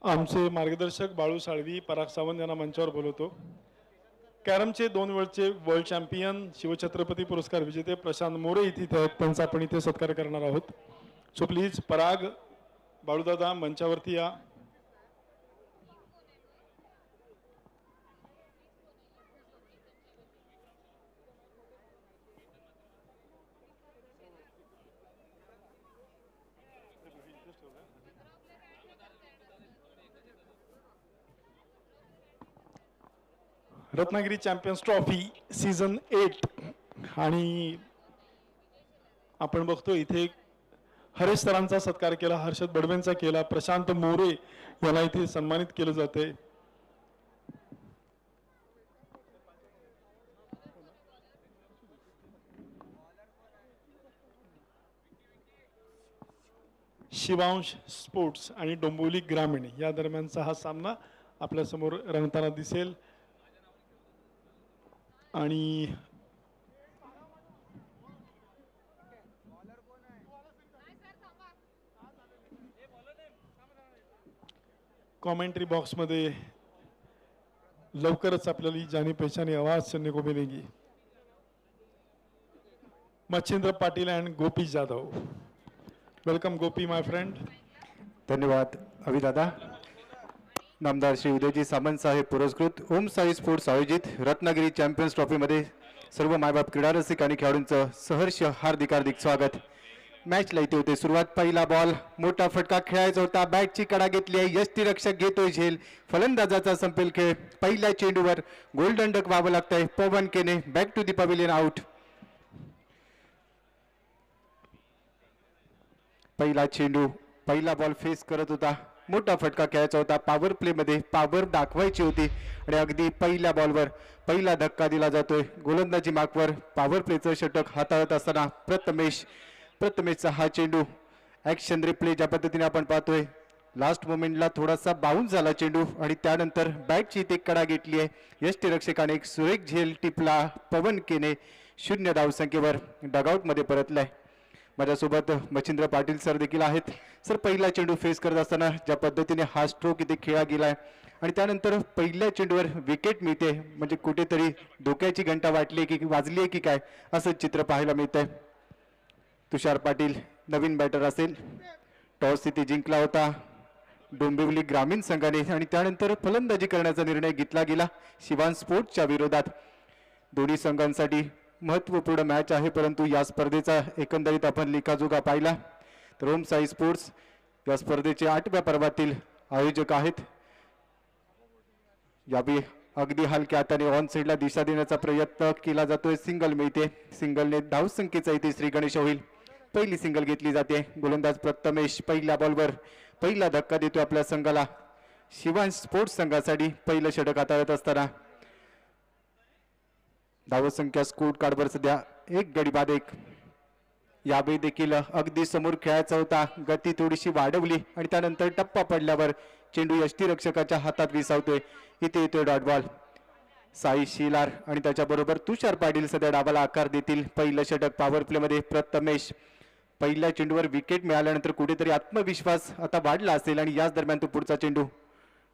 आमचे मार्गदर्शक बाळू साळवी, पराग सावंत यांना मंचावर बोलवतो. कॅरमचे 2 वेळचे वर्ल्ड चॅम्पियन, शिवछत्रपती पुरस्कार विजेते प्रशांत मोरे इथे आहेत. त्यांचा आपण इथे सत्कार करणार आहोत. सो प्लीज पराग, बाळूदादा मंचावरती या. रत्नागिरी चॅम्पियन्स ट्रॉफी सीझन 8 आणि आपण बघतो इथे हरेश सरांचा सत्कार केला, हर्षद बडवेंचा केला, प्रशांत मोरे याला इथे सन्मानित केलं जाते. शिवांश स्पोर्ट्स आणि डोंबिवली ग्रामीण या दरम्यानचा हा सामना आपल्या समोर रंगताना दिसेल. आणि कमेंट्री बॉक्समध्ये लवकरच आपल्याला जानी पहचानी आवाज सुनने को मिलेगी. Machhindra Patil and Gopi Jadhav. Welcome Gopi my friend. धन्यवाद अभि दादा. नामदार श्री उदयजी सामंत साहेब पुरस्कृत ओम साई स्पोर्ट्स आयोजित रत्नागिरी चॅम्पियन्स ट्रॉफीमध्ये सर्व मायबाप क्रीडा रसिक आणि खेळाडूंचं सहर्ष हार्दिक स्वागत. मॅचला इथे होते सुरुवात. पहिला बॉल, मोठा फटका खेळायचा होता. बॅटची कडा घेतली आहे. यष्टीरक्षक घेतोय झेल. फलंदाजाचा संपेल खेळ. पहिल्या चेंडूवर गोल्डन डक व्हावं लागतंय. Pawan Kene back to the pavilion out. पहिला चेंडू, पहिला बॉल फेस करत होता. मोठा फटका खेळायचा होता. पॉवर प्ले मध्ये पॉवर दाखवायची होती आणि अगदी पहिल्या बॉलवर पहिला धक्का दिला जातोय. गोलंदाजी मार्कवर पॉवर प्लेचं षटक हाताळत असताना प्रथमेशचा हा चेंडू. ऍक्शन रिप्ले ज्या पद्धतीने आपण पाहतोय, लास्ट मोमेंटला थोडासा बाउन्स झाला चेंडू आणि त्यानंतर बॅटची ते कडा घेतली आहे. यष्टीरक्षकाने एक सुरेख झेल टिपला. पवन केने 0 धावसंख्येवर डगआउटमध्ये परतलाय. माझ्यासोबत मच्छिंद्र पाटील सर देखील आहेत. सर, पहिला चेंडू फेस करत असताना ज्या पद्धतीने हा स्ट्रोक इथे खेळला गेलाय आणि त्यानंतर पहिल्या चेंडूवर विकेट मिळते, म्हणजे कुठेतरी धोक्याची घंटा वाजली आहे की काय असं चित्र पाहायला मिळतंय. तुषार पाटील नवीन बॅटर असेल. टॉस इथे जिंकला होता डोंबिवली ग्रामीण संघाने आणि त्यानंतर फलंदाजी करण्याचा निर्णय घेतला गेला शिवान स्पोर्ट्सच्या विरोधात. दोन्ही संघांसाठी महत्त्वपूर्ण मॅच आहे, परंतु या स्पर्धेचा एकंदरीत आपण लेखाजोखा पाहिला तर ओम साई स्पोर्ट्स या स्पर्धेचे 8व्या पर्वातील आयोजक आहेत. यावेळी अगदी हलक्या हाताने ऑन साईडला दिशा देण्याचा प्रयत्न केला जातोय. सिंगल मिळते. सिंगलने धावसंख्येचा इथे श्री गणेश होईल. पहिली सिंगल घेतली जाते. गोलंदाज प्रथमेश पहिल्या बॉलवर पहिला धक्का देतो आपल्या संघाला. शिवांश स्पोर्ट्स संघासाठी पहिलं षटक हाताळत असताना धावसंख्या स्कोर कार्डवर सध्या 1 गडी बाद 1. यावेळी देखील अगदी समोर खेळायचा होता. गती थोडीशी वाढवली आणि त्यानंतर टप्पा पडल्यावर चेंडू यष्टीरक्षकाच्या हातात विसावतोय. इथे येतोय डॉट बॉल. साई शिलार आणि त्याच्याबरोबर तुषार पाटील सध्या डावाला आकार देतील. पहिलं षटक पॉवर प्ले मध्ये प्रथमेश. पहिल्या चेंडूवर विकेट मिळाल्यानंतर कुठेतरी आत्मविश्वास आता वाढला असेल आणि याच दरम्यान तो पुढचा चेंडू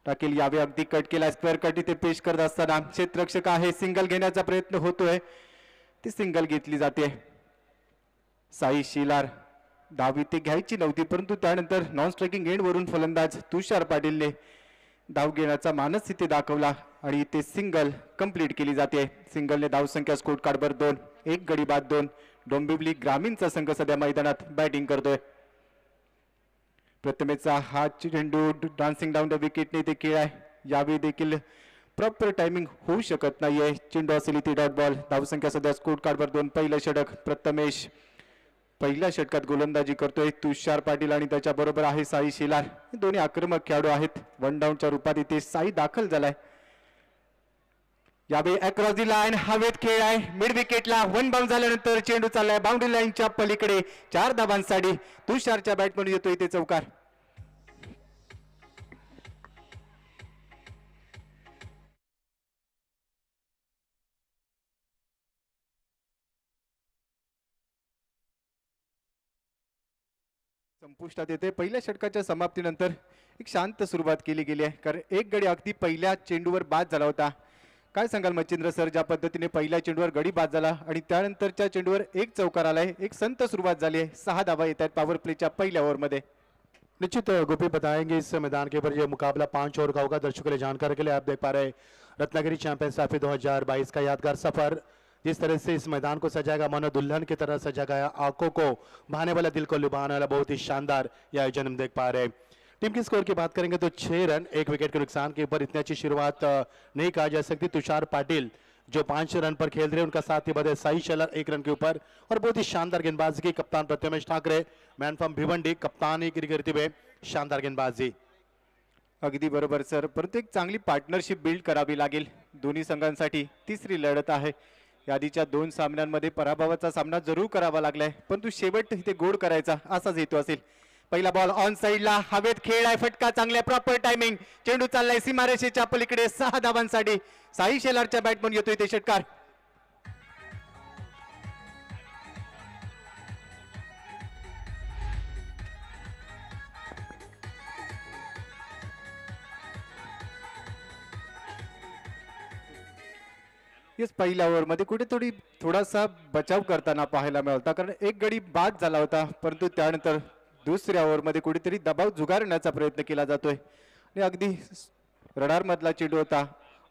टाकेल. यावे अगदी कट केला. स्क्वेअर कट इथे पेश करत असताना क्षेत्ररक्षक आहे. सिंगल घेण्याचा प्रयत्न होतोय. ती सिंगल घेतली जाते. साई शिलार धाव इथे घ्यायची नव्हती, परंतु त्यानंतर नॉन स्ट्रायकिंग एंड वरून फलंदाज तुषार पाटीलने धाव घेण्याचा मानस इथे दाखवला आणि इथे सिंगल कंप्लीट केली जाते. सिंगलने धावसंख्या स्कोर कार्डवर 2. 1 गडी बाद 2. डोंबिवली ग्रामीणचा संघ सध्या मैदानात बॅटिंग करतोय. प्रथमेशचा हा चेंडू डान्सिंग डाऊन द विकेटने ते खेळ आहे. यावेळी देखील प्रॉपर टायमिंग होऊ शकत नाहीये. चेंडू असेल इथे डॉट बॉल. धावसंख्या सध्या स्कोर कार्डवर 2. पहिलं षटक प्रथमेश पहिल्या षटकात गोलंदाजी करतोय. तुषार पाटील आणि त्याच्याबरोबर आहे साई शिलार. दोन्ही आक्रमक खेळाडू आहेत. 1 डाऊनच्या रूपात इथे साई दाखल झालाय. यावेळी अक्रॉस दी लाईन हवेत खेळ आहे. मिड विकेटला 1 बाउन्स झाल्यानंतर चेंडू चाललाय बाउंड्री लाईनच्या पलीकडे. 4 धावांसाठी तुषारच्या बॅटमधून येतो इथे चौकार. संपुष्टात येते. पहिल्या षटकाच्या समाप्तीनंतर एक शांत सुरुवात केली गेली आहे, कारण एक गडी अगदी पहिल्या चेंडूवर बाद झाला होता. काय सांगाल मच्छिंद्र सर, ज्या पद्धतीने पहिल्या चेंडूवर गडी बाद झाला आणि त्यानंतरच्या चेंडूवर एक चौकार आलाय, एक संत सुरुवात झाली आहे, 6 धावा येत आहेत पॉवर प्लेच्या पहिल्या ओव्हरमध्ये. निश्चित गोपी बताएंगे इस मैदान के ऊपर ये मुकाबला 5 ओवर का होगा. दर्शकों के लिए जानकारी के लिए आप देख पा रहे हैं रत्नागिरी चैंपियंस ट्रॉफी 2022 का यादगार सफर. जिस तरह से इस मैदान को सजाएगा मानो दुल्हन की तरह सजा गया, आंखों को भाने वाला, दिल को लुभाने वाला बहुत ही शानदार यह आयोजन हम देख पा रहे हैं. टीम की स्कोर की बात करेंगे तो 6 रन 1 विकेट के नुकसान के ऊपर इतनी अच्छी शुरुआत नहीं कहा जा सकती. तुषार पाटिल जो 5 रन पर खेल रहे हैं, उनका साथ ही बदे साई शेलर 1 रन के ऊपर, और बहुत ही शानदार गेंदबाजी की कप्तान प्रत्युमेश ठाकरे, मैन फ्रॉम भिवंडी, कप्तानी करते हुए शानदार गेंदबाजी. अगदी बरोबर सर, परंतु एक चांगली पार्टनरशिप बिल्ड करावी लागेल दोन्ही संघांसाठी. तिसरी लढत आहे. यादीच्या 2 सामन्यांमध्ये पराभवाचा सामना जरूर करावा लागलाय, परंतु शेवट इथे गोड करायचा असाच हेतू असेल. पहिला बॉल ऑन साइडला, हवेत खेळ आहे, फटका चांगला, प्रॉपर टायमिंग, चेंडू चाललाय सीमारेषेच्या पलीकडे. 6 धावांसाठी साई शेलारच्या बॅटमन येतोय ते षटकार. येस, पहिल्या ओव्हरमध्ये कुठे थोडासा बचाव करताना पाहायला मिळाला, कारण एक गडी बाद झाला होता, परंतु त्यानंतर दुसऱ्या ओव्हरमध्ये कुठेतरी दबाव झुगारण्याचा प्रयत्न केला जातोय आणि अगदी रडार मधला चेंडू होता.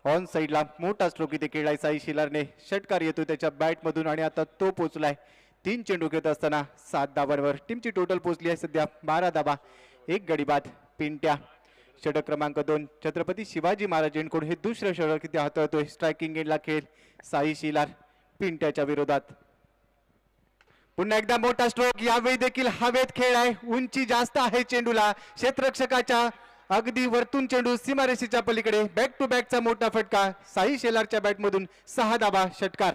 ऑन साइडला मोठा स्ट्रोक इथे केलाय साई शिलारने. षटकार येतोय त्याच्या बॅटमधून आणि आता तो पोहोचलाय. 3 चेंडू घेत असताना 7 धावांवर टीमची टोटल पोहोचली आहे सध्या 12 धावा, 1 गडी बाद. पिंट्या षटक क्रमांक 2 छत्रपती शिवाजी महाराजांकडून हे दुसरं षटक इथे हाताळतोय. स्ट्रायकिंग एंडला खेळ साई शिलार पिंट्याच्या विरोधात. पुन्हा एकदा मोठा स्ट्रोक, यावेळी देखील हवेत खेळ आहे, उंची जास्त आहे चेंडूला, क्षेत्ररक्षकाच्या अगदी वरतून चेंडू सीमारेषेच्या पलीकडे. बॅक टू बॅकचा मोठा फटका साई शेलारच्या बॅटमधून. 6 धावा, षटकार.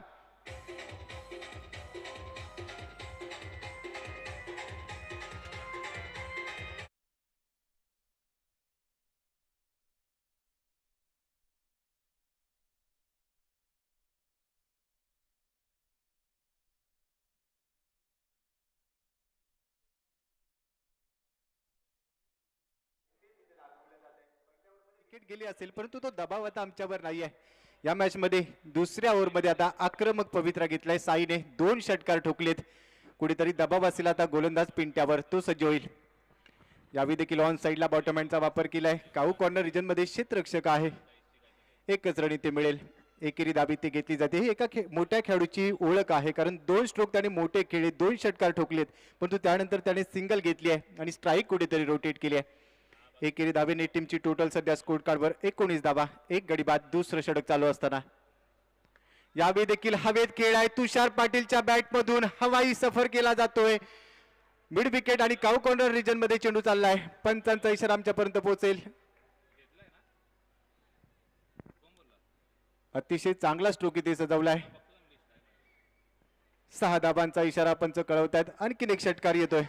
विकेट गेली असेल, परंतु तो दबाव आता आमच्यावर नाही आहे. या मॅच मध्ये दुसऱ्या ओव्हरमध्ये आता आक्रमक पवित्रा घेतलाय साईने. 2 षटकार ठोकलेत. कुठेतरी दबाव असेल आता गोलंदाज पिंट्यावर, तो सज्ज होईल. यावेळी देखील ऑन साइडला बॉटम हँडचा वापर केलाय. काऊ कॉर्नर रिजन मध्ये क्षेत्ररक्षक आहे. 1च रन इथे मिळेल. एकेरी धाव इथे घेतली जाते. ही एका मोठ्या खेळाडूची ओळख आहे, कारण 2 स्ट्रोक त्याने मोठे खेळले, 2 षटकार ठोकलेत, परंतु त्यानंतर त्याने सिंगल घेतली आहे आणि स्ट्राईक कुठेतरी रोटेट केली आहे. एकेरी धावेने टीमची टोटल सध्या स्कोर कार्डवर 19 धावा, 1 गडी बाद. दुसरं षटक चालू असताना यावेळी देखील हवेत खेळ आहे. तुषार पाटीलच्या बॅटमधून हवाई सफर केला जातोय. मिड विकेट आणि काऊ कॉर्नर रिजन मध्ये चेंडू चाललाय. पंचांचा इशारा आमच्यापर्यंत पोहोचेल. अतिशय चांगला स्ट्रोक इथे सजवलाय. 6 धाबांचा इशारा पंच कळवतायत. आणखीन एक षटकार येतोय.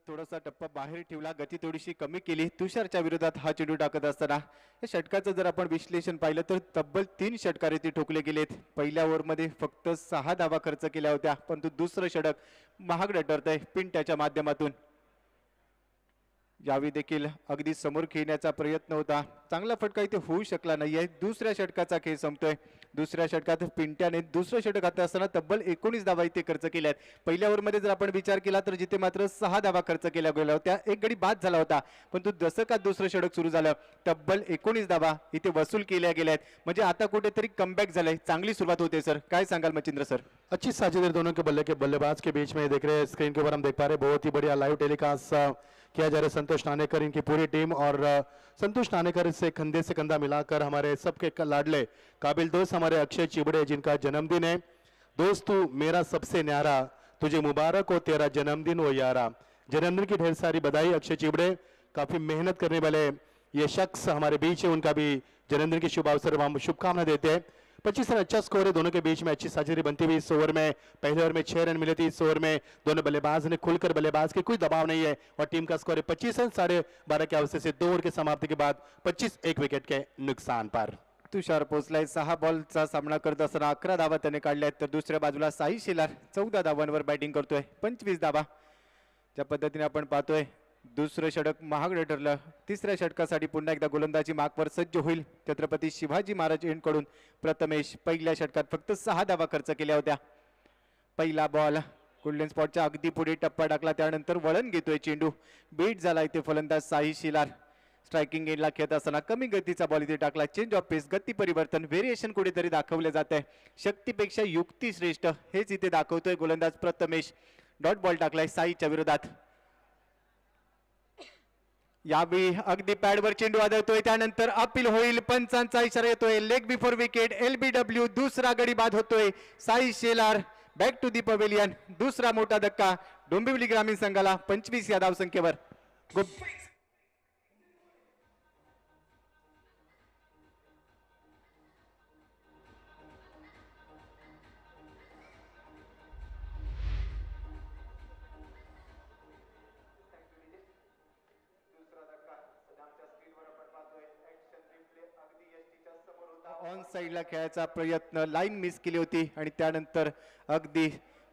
थोडासा टप्पा बाहेर ठेवला, गती थोडीशी कमी केली. तुषारच्या विरोधात हा चेंडू टाकत असताना या षटकाचं जर आपण विश्लेषण पाहिलं तर तब्बल 3 षटकार इथे ठोकले गेलेत. पहिल्या ओव्हरमध्ये फक्त 6 धावा खर्च केल्या होत्या, परंतु दुसरं षटक महागडं ठरतंय पिंट्याच्या माध्यमातून. यावेळी देखील अगदी समोर खेळण्याचा प्रयत्न होता. चांगला फटका इथे होऊ शकला नाहीये. दुसऱ्या षटकाचा खेळ संपतोय. दुसऱ्या षटकात पिंट्याने दुसरं षटक हाती असताना तब्बल 19 धावा इथे खर्च केल्यात. पहिल्या ओव्हरमध्ये जर आपण विचार केला तर जिथे मात्र 6 धावा खर्च केल्या गेल्या होत्या, 1 गडी बाद झाला होता, परंतु जसं का दुसरं षटक सुरू झालं तब्बल 19 धावा इथे वसूल केल्या गेल्यात. म्हणजे आता कुठेतरी कमबॅक झालंय. चांगली सुरुवात होते सर. काय सांगाल मच्छिंद्र सर? अच्छी साझेदारी दोनों के बल्लेबाज के बीच में देख रहे हैं. स्क्रीन के ऊपर हम देख पा रहे हैं बहुत ही बढ़िया लाइव टेलीकास्ट किया जा रहा है. संतोष नानेकर, इनकी पूरी टीम, और संतोष नानेकर से कंधे से कंधा मिलाकर हमारे सबके लाडले काबिल दोस्त हमारे अक्षय चिबड़े, जिनका जन्मदिन है. दोस्त तू मेरा सबसे न्यारा, तुझे मुबारक हो तेरा जन्मदिन हो यारा. जन्मदिन की ढेर सारी बधाई अक्षय चिबड़े. काफी मेहनत करने वाले ये शख्स हमारे बीच है, उनका भी जन्मदिन के शुभ अवसर हम शुभकामना देते हैं. 25 रन अच्छा स्कोर है दोनों के बीच में, अच्छी साझेदारी बनती हुई इस ओवर में। पहले ओवर में 6 रन मिले थे, इस ओवर में दोनों बल्लेबाज ने खुलकर बल्लेबाज के कोई दबाव नहीं है और टीम का स्कोर है 25 रन 12.5 के अवसर से 2 ओवर की समाप्ति के बाद 25 एक विकेट के नुकसान पर। तुषार पोचलाय 6 बॉलचा सामना करत असताना 11 धावा त्याने काढल्या आहेत, तर दुसऱ्या बाजूला साई शेलार 14 धावांवर बॅटिंग करतोय, 25 धावा. ज्या पद्धतीने आपण पाहतोय दुसरं षटक महागडं ठरलं. तिसऱ्या षटकासाठी पुन्हा एकदा गोलंदाजी मार्कवर सज्ज होईल छत्रपती शिवाजी महाराज यांच्याकडून. प्रथमेश पहिल्या षटकात फक्त 6 धावा खर्च केल्या होत्या. पहिला बॉल गोल्डन स्पॉटच्या अगदी पुढे टप्पा टाकला, त्यानंतर वळण घेतोय चेंडू. बीट झाला इथे फलंदाज साई शिलार. स्ट्रायकिंग एंडला खेळत असताना कमी गतीचा बॉल इथे टाकला. चेंज ऑफ पेस, गती परिवर्तन, व्हेरिएशन कुठेतरी दाखवले जात आहे. शक्तीपेक्षा युक्ती श्रेष्ठ हेच इथे दाखवतोय गोलंदाज प्रथमेश. डॉट बॉल टाकलाय साईच्या विरोधात. यावेळी अगदी पॅडवर चेंडू आदळतोय, त्यानंतर अपील होईल. पंचांचा इशारा येतोय. Leg before wicket, LBW. दुसरा गडी बाद होतोय. Sai Shelar back to the pavilion. दुसरा मोठा धक्का डोंबिवली ग्रामीण संघाला 25 या धावसंख्येवर. ऑन साइडला खेळायचा प्रयत्न, लाईन मिस केली होती आणि त्यानंतर अगदी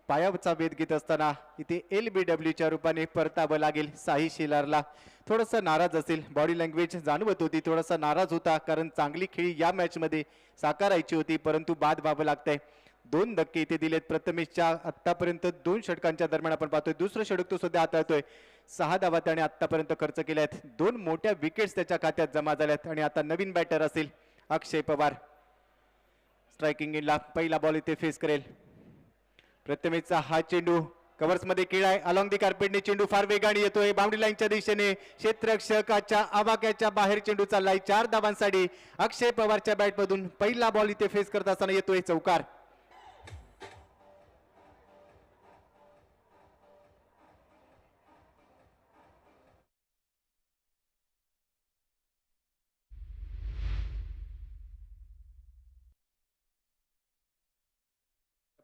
पायाचा वेध घेत असताना इथे LBWच्या रूपाने परतावं लागेल साई शेलारला. थोडासा नाराज असेल, बॉडी लँग्वेज जाणवत होती, थोडासा नाराज होता, कारण चांगली खेळी या मॅच मध्ये साकारायची होती परंतु बाद व्हावं लागतंय. 2 धक्के इथे दिलेत प्रथमेशच्या. आतापर्यंत 2 षटकांच्या दरम्यान आपण पाहतोय दुसरं षटक तो सध्या हाताळतोय. 6 धावा त्याने आतापर्यंत खर्च केल्यात. 2 मोठ्या विकेट्स त्याच्या खात्यात जमा झाल्यात आणि आता नवीन बॅटर असेल अक्षय पवार. स्ट्रायकिंग एंडला पहिला बॉल इथे फेस करेल. प्रथमेशचा हा चेंडू कव्हर्स मध्ये खेळाय. अलॉंग दी कार्पेटने चेंडू फार वेगाने येतोय बाउंड्री लाईनच्या दिशेने. क्षेत्ररक्षकाच्या आवाक्याच्या बाहेर चेंडू चाललाय. 4 धावांसाठी अक्षय पवारच्या बॅट मधून पहिला बॉल इथे फेस करत असताना येतोय चौकार.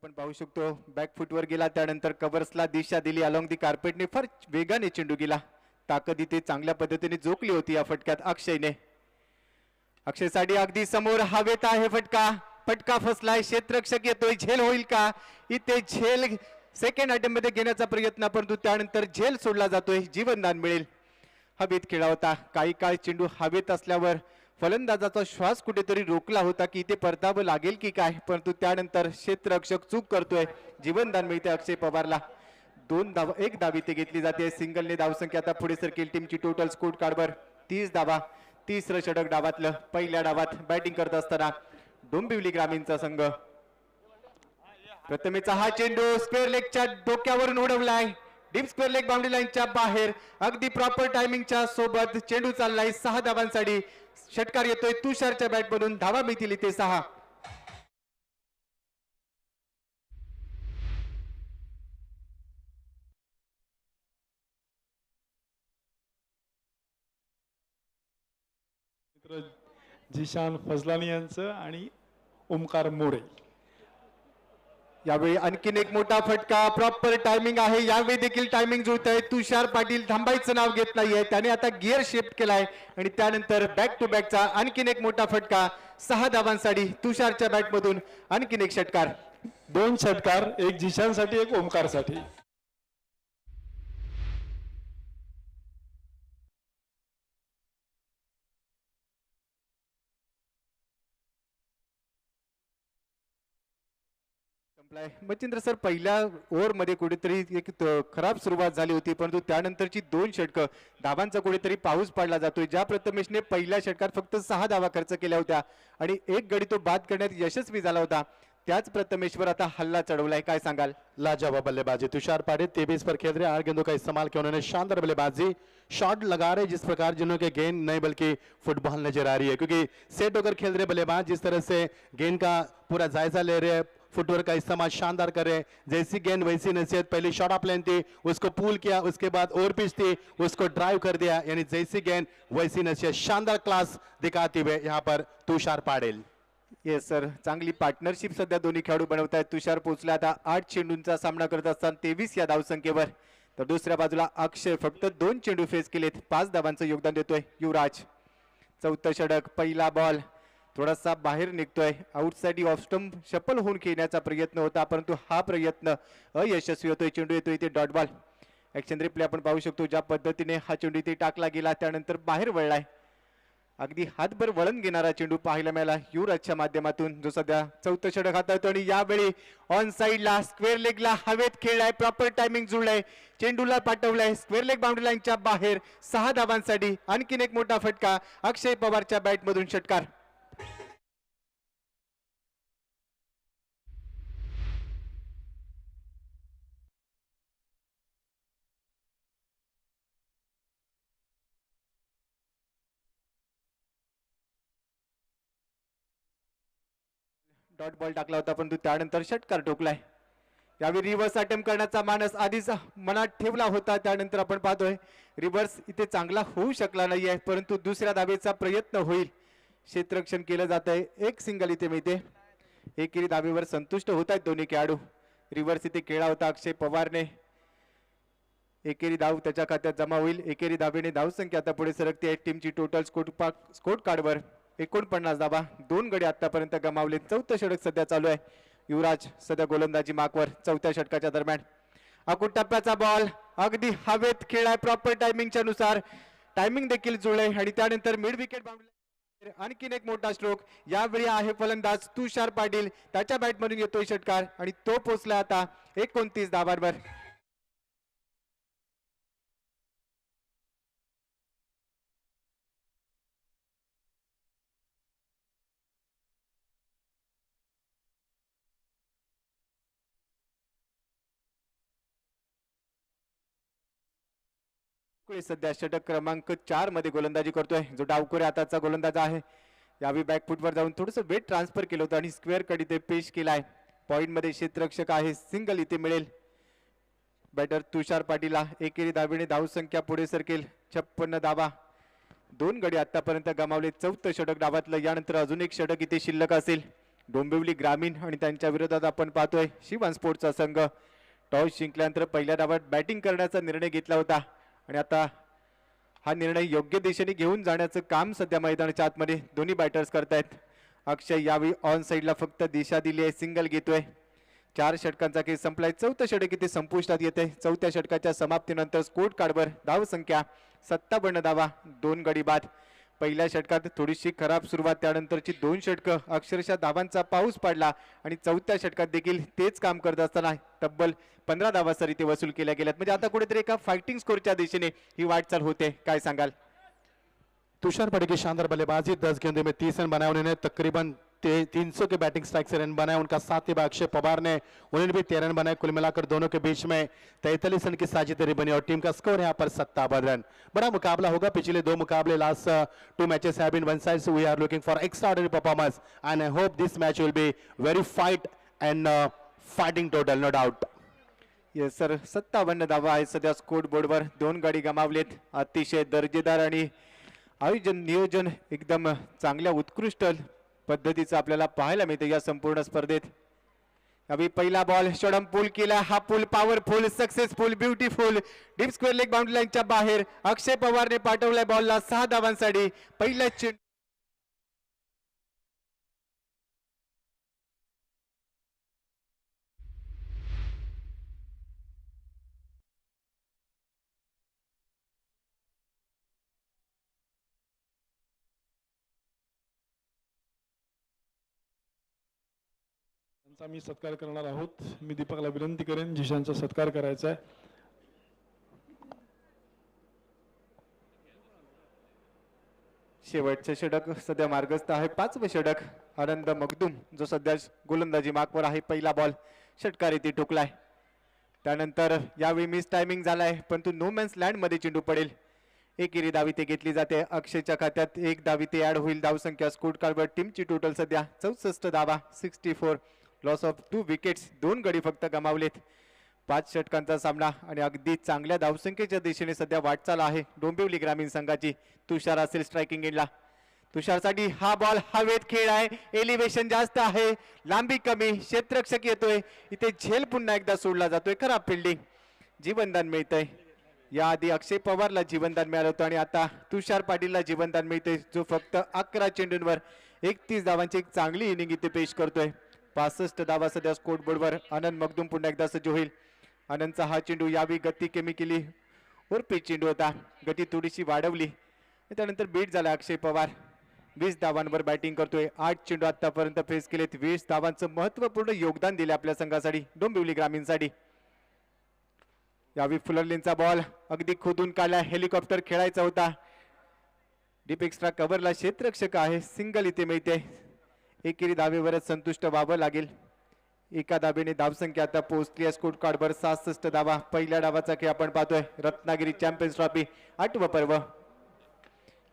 आपण पाहू शकतो बॅक फुटवर गेला, त्यानंतर कव्हर्सला दिशा दिली. अलॉंग दी कार्पेटने फार वेगाने चेंडू गेला. ताकद इथे चांगल्या पद्धतीने जोखली होती या फटक्यात अक्षयने. अक्षयसाठी अगदी समोर हवेत आहे फटका. फटका फसलाय. क्षेत्ररक्षक येतोय. झेल होईल का इथे? झेल सेकंड अटेम्प्ट मध्ये घेण्याचा प्रयत्न, परंतु त्यानंतर झेल सोडला जातोय. जीवनदान मिळेल. हवेत खेळा होता. काही काळ चेंडू हवेत असल्यावर फलंदाजाचा श्वास कुठेतरी रोखला होता की इथे परतावं लागेल की काय, परंतु त्यानंतर क्षेत्ररक्षक चूक करतोय. जीवनदान मिळते अक्षय पवारला. 2 धावा 1 धाव इथे घेतली जाते. सिंगलने धावसंख्या आता पुढे सरकेल टीमची. टोटल स्कोर कार्डवर 30 धावा. तिसरं षटक डावातलं. पहिल्या डावात बॅटिंग करत असताना डोंबिवली ग्रामीणचा संघ. प्रथमेचा हा चेंडू स्क्वेअर लेगच्या डोक्यावरून उडवलाय. डीप स्क्वेअर लेग बाउंड्री लाईनच्या बाहेर. अगदी प्रॉपर टायमिंगच्या सोबत चेंडू चाललाय. 6 धावांसाठी षटकार येतोय तुषारच्या बॅट मधून. धावा मिळतील इथे 6. मित्र जिशान फजलानी यांचं आणि ओमकार मोरे. यावेळी आणखीन एक मोठा फटका. प्रॉपर टायमिंग आहे. यावेळी देखील टायमिंग जुळत आहे. तुषार पाटील थांबायचं नाव घेत नाहीये. त्याने आता गिअर शिफ्ट केलाय आणि त्यानंतर बॅक टू बॅकचा आणखीन एक मोठा फटका. 6 धावांसाठी तुषारच्या बॅट मधून आणखीन एक षटकार. 2 षटकार, एक जिशानसाठी एक ओमकारसाठी. मच्छिंद्र सर, पहिल्या ओव्हर मध्ये कुठेतरी एक खराब सुरुवात झाली होती, परंतु त्यानंतरची 2 षटकं धावांचा कुठेतरी पाऊस पडला जातोय. ज्या प्रथमेशने पहिल्या षटकात फक्त 6 धावा खर्च केल्या होत्या आणि एक गडी तो बाद करण्यात यशस्वी झाला होता, त्याच प्रथमेशवर आता हल्ला चढवलाय. काय सांगाल? लाजवाब बल्लेबाजी तुषार पाटिल 23 पर खेल रहे. 8 गेंदों का इस्तेमाल किया उन्होंने. शानदार बल्लेबाजी. शॉट लगा रहे जिस प्रकार जिन्हों के गेंद नहीं बल्कि फुटबॉल नजर आ रही है, क्योंकि सेट होकर खेल रहे बल्लेबाज जिस तरह से गेंद का पूरा जायजा ले रहे हैं, फुटवर्क का इस्तेमाल शानदार कर रहे हैं. जैसी गेंद वैसी नसीहत. पहले शॉर्ट ऑफ लेन थी, उसको पुल किया, उसके बाद ओवर पिच थी, उसको ड्राइव कर दिया. यानी जैसी गेंद वैसी नसीहत. शानदार क्लास दिखाते हुए यहाँ पर तुषार पाटिल. येस सर, चांगली पार्टनरशिप सध्या दोन्ही खेळाडू बनवत आहेत. तुषार पोचला आता 8 चेंडूंचा सामना करत असताना 23 या धावसंख्येवर, तर दुसऱ्या बाजूला अक्षय फक्त 2 चेंडू फेस केलेत, 5 धावांचं योगदान देतोय युवराज. चौथं षटक, पहिला बॉल थोडासा बाहेर निघतोय, आउटसाइड ऑफ स्टंप शफल होऊन खेळण्याचा प्रयत्न होता, परंतु हा प्रयत्न अयशस्वी होतोय. चेंडू येतोय इथे डॉट बॉल. ऍक्शन रिप्ले आपण पाहू शकतो ज्या पद्धतीने हा चेंडू इथे टाकला गेला, त्यानंतर बाहेर वळलाय. अगदी हातभर वळण घेणारा चेंडू पाहायला मिळाला युवराजच्या माध्यमातून, जो सध्या चौथं षटक हाताळतो आणि यावेळी ऑन साइडला स्क्वेअर लेगला हवेत खेळलाय, प्रॉपर टायमिंग जुळलाय, चेंडूला पाठवलाय स्क्वेअर लेग बाउंड्री लाईनच्या बाहेर. 6 धावांसाठी आणखीन एक मोठा फटका अक्षय पवारच्या बॅटमधून. षटकार डॉट बॉल टाकला होता, परंतु त्यानंतर षटकार ठोकलाय. यावेळी रिव्हर्स अटेम्प्ट करण्याचा मानस आधीच मनात ठेवला होता, त्यानंतर आपण पाहतोय रिव्हर्स इथे चांगला होऊ शकला नाहीये, परंतु दुसऱ्या धावेचा प्रयत्न होईल. क्षेत्ररक्षण केलं जात आहे, एक सिंगल इथे मिळते. एकेरी धावेवर संतुष्ट होत आहेत दोन्ही खेळाडू. रिव्हर्स इथे खेळला होता अक्षय पवारने, एकेरी धाव त्याच्या खात्यात जमा होईल. एकेरी धावेने धावसंख्या आता पुढे सरकते आहे. टीमची टोटल स्कोर कार्डवर 49 धावा, 2 गडी आतापर्यंत गमावले. चौथं षटक सध्या चालू आहे. युवराज सध्या गोलंदाजी मार्कवर चौथ्या षटकाच्या दरम्यान. अकुट टप्प्याचा बॉल अगदी हवेत खेळाय, प्रॉपर टायमिंगच्या नुसार टायमिंग देखील जुळले आणि त्यानंतर मिड विकेट बाउंड्री. आणखीन एक मोठा स्ट्रोक, यावेळी आहे फलंदाज तुषार पाटील, त्याच्या बॅटमधून येतोय षटकार आणि तो पोचला आता 29 धावांवर. सध्या षटक क्रमांक 4 मध्ये गोलंदाजी करतोय, जो डावखोरे आताचा गोलंदाज आहे. यावेळी बॅकफुटवर जाऊन थोडंसं वेट ट्रान्सफर केलं होतं आणि स्क्वेअर कड इथे पेश केलाय. पॉइंट मध्ये क्षेत्ररक्षक आहे, सिंगल इथे मिळेल. बॅटर तुषार पाटीलला एकेरी धावेने धावसंख्या पुढे सरकेल 56 धावा, 2 गडी आतापर्यंत गमावले. चौथं षटक डावातलं, यानंतर अजून एक षटक इथे शिल्लक असेल. डोंबिवली ग्रामीण आणि त्यांच्या विरोधात आपण पाहतोय शिवान स्पोर्टचा संघ. टॉस जिंकल्यानंतर पहिल्या डावात बॅटिंग करण्याचा निर्णय घेतला होता आणि आता हा निर्णय योग्य दिशेने घेऊन जाण्याचं काम सध्या मैदानाच्या आतमध्ये दोन्ही बॅटर्स करतायत. अक्षय यावेळी ऑन साइडला फक्त दिशा दिली आहे, सिंगल घेतोय. 4 षटकांचा खेळ संपलाय. चौथं षटक इथे संपुष्टात येते. चौथ्या षटकाच्या समाप्तीनंतर स्कोर कार्डवर धावसंख्या 57 धावा, 2 गडी बाद. पहिल्या षटकात थोडीशी खराब सुरुवात, त्यानंतरची 2 षटकं अक्षरशः धावांचा पाऊस पडला आणि चौथ्या षटकात देखील तेच काम करत असताना तब्बल 15 धावा सर इथे वसूल केल्या गेल्यात. म्हणजे आता कुठेतरी एका फाइटिंग स्कोरच्या दिशेने ही वाटचाल होते, काय सांगाल? तुषार पाटिल की शानदार बल्लेबाजी, 10 गेंदों में 30 रन बनाए उन्होंने, तकरीबन 300 के बैटिंग स्ट्राइक से रन बनाए. उनका साथी अक्षय पवार ने उन्होंने भी 13 रन बनाए. कुल मिलाकर दोनों के बीच में 43 रन की साझेदारी बनी और टीम का स्कोर यहाँ पर 57 रन. बड़ा मुकाबला होगा. पिछले 2 मुकाबले, last 2 matches have been one side, so we are looking for extraordinary performance and I hope this match will be very fight and fighting total, no doubt. Yes sir, 57 धावा आहेत सध्या score बोर्डवर. 2 गडी गमावलेत. अतिशय दर्जेदार आणि आयोजन नियोजन एकदम चांगल्या उत्कृष्ट पद्धतीचं आपल्याला पाहायला मिळते या संपूर्ण स्पर्धेत. अभी पहिला बॉल षडम पूल केला, हा pull powerful, successful, beautiful, deep square leg boundary लाईनच्या बाहेर. अक्षय पवारने पाठवलाय बॉलला 6 धावांसाठी. पहिल्या चेंडू त्यांचा मी सत्कार करणार आहोत. मी दीपकला विनंती करेन जिशांचा सत्कार करायचा आहे. शेवटचे षटक सध्या मार्गस्थ आहे. 5वे षटक, आनंद मगदूम जो सध्या गोलंदाजी मार्कवर आहे. पहिला बॉल षटकार इथे ठोकलाय. त्यानंतर यावेळी मिस टायमिंग झालाय, परंतु नो मॅन्स लँड मध्ये चेंडू पडेल. एकेरी धाव इथे घेतली जाते. अक्षयच्या खात्यात 1 धाव इथे ऍड होईल. धावसंख्या स्कोर कार्डवर टीमची टोटल सध्या 64 धावा, 64. लॉस ऑफ 2 विकेट्स, 2 गडी फक्त गमावलेत. 5 षटकांचा सामना आणि अगदी चांगल्या धावसंख्येच्या दिशेने सध्या वाटचाल आहे डोंबिवली ग्रामीण संघाची. तुषार असेल स्ट्रायकिंग एंडला. तुषारसाठी हा बॉल हवेत खेळ आहे, एलिव्हेशन जास्त आहे, लांबी कमी, क्षेत्ररक्षक येतोय इथे, झेल पुन्हा एकदा सोडला जातोय, खराब फिल्डिंग, जीवनदान मिळतंय. याआधी अक्षय पवारला जीवनदान मिळालं होतं आणि आता तुषार पाटीलला जीवनदान मिळतंय, जो फक्त 11 चेंडूंवर 31 धावांची एक चांगली इनिंग इथे पेश करतोय. 65 धावा सध्या स्कोर बोर्डवर. आनंद मगदूम पुन्हा एकदा सज्ज होईल. आनंदचा हा चेंडू यावी गती कमी केली, उर्फी चेंडू होता, गती थोडीशी वाढवली, त्यानंतर बीट झाला. अक्षय पवार 20 धावांवर बॅटिंग करतोय. 8 चेंडू आतापर्यंत फेस केलेत. 20 धावांचं महत्वपूर्ण योगदान दिले आपल्या संघासाठी, डोंबिवली ग्रामीणसाठी. यावी फुलरलेनचा बॉल अगदी खोदून काढला, हेलिकॉप्टर खेळायचा होता. डीप एक्स्ट्रा कव्हरला क्षेत्ररक्षक आहे, सिंगल इथे मिळते. एकेरी धावेवरच संतुष्ट व्हावं लागेल. एका धावेने धावसंख्या आता पोहोचली आहे स्कोर कार्डवर 66 धावा. पहिल्या डावाचा खेळ आपण पाहतोय. रत्नागिरी चॅम्पियन्स ट्रॉफी 8वं पर्व.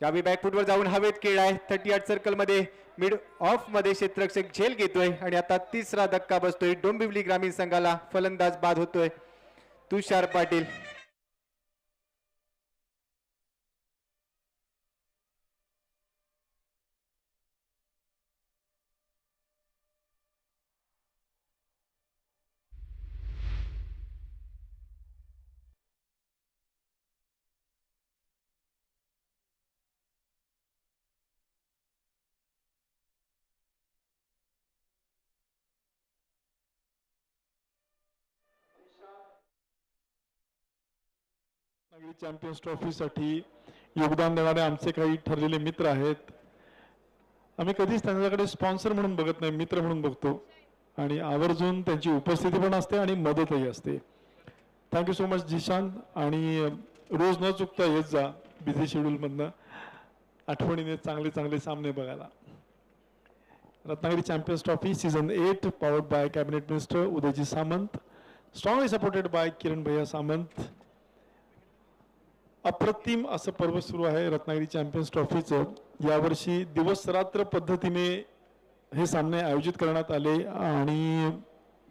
यावी बॅकफुटवर जाऊन हवेत खेळ आहे. 38 सर्कल मध्ये मिड ऑफ मध्ये क्षेत्ररक्षक झेल घेतोय आणि आता तिसरा धक्का बसतोय. डोंबिवली ग्रामीण संघाला फलंदाज बाद होतोय तुषार पाटील. चॅम्पियन्स ट्रॉफीसाठी योगदान देणारे आमचे काही ठरलेले मित्र आहेत. आम्ही कधीच त्यांच्याकडे स्पॉन्सर म्हणून बघत नाही, मित्र म्हणून बघतो आणि आवर्जून त्यांची उपस्थिती पण असते आणि मदतही असते. Thank you so much Zeeshan. आणि रोज न चुकता येत जा बिझी शेड्यूलमधनं, आठवणीने चांगले चांगले सामने बघायला. Ratnagiri champions trophy season 8 powered by cabinet minister Udayji Samant, strongly supported by Kiran भैया सामंत. अप्रतिम असं पर्व सुरू आहे रत्नागिरी चॅम्पियन्स ट्रॉफीचं. यावर्षी दिवस रात्र पद्धतीने हे सामने आयोजित करण्यात आले आणि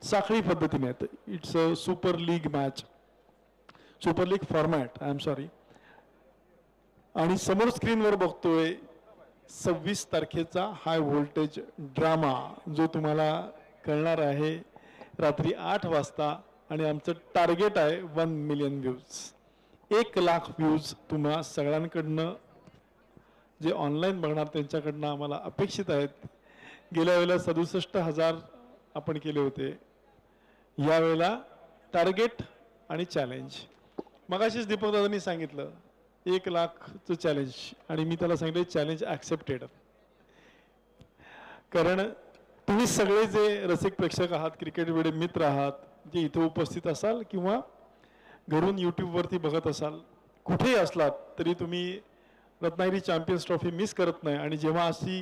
साखळी पद्धतीने आहेत. It's a super league match, super league format, I am sorry. आणि समोर स्क्रीनवर बघतोय 26 तारखेचा हाय व्होल्टेज ड्रामा, जो तुम्हाला कळणार आहे रात्री 8 वाजता. आणि आमचं टार्गेट आहे 1 मिलियन व्ह्यूज, 1 लाख व्ह्यूज तुम्हा सगळ्यांकडनं, जे ऑनलाईन बघणार त्यांच्याकडनं आम्हाला अपेक्षित आहेत. गेल्या वेळेला 67,000 आपण केले होते. यावेळेला टार्गेट आणि चॅलेंज. मगाशीच दीपक दादांनी सांगितलं 1 लाखचं चॅलेंज, आणि मी त्याला सांगितलं चॅलेंज ॲक्सेप्टेड. कारण तुम्ही सगळे जे रसिक प्रेक्षक आहात, क्रिकेट वेडे मित्र आहात, जे इथे उपस्थित असाल किंवा घरून यूट्यूबवरती बघत असाल, कुठेही असलात तरी तुम्ही रत्नागिरी चॅम्पियन्स ट्रॉफी मिस करत नाही. आणि जेव्हा अशी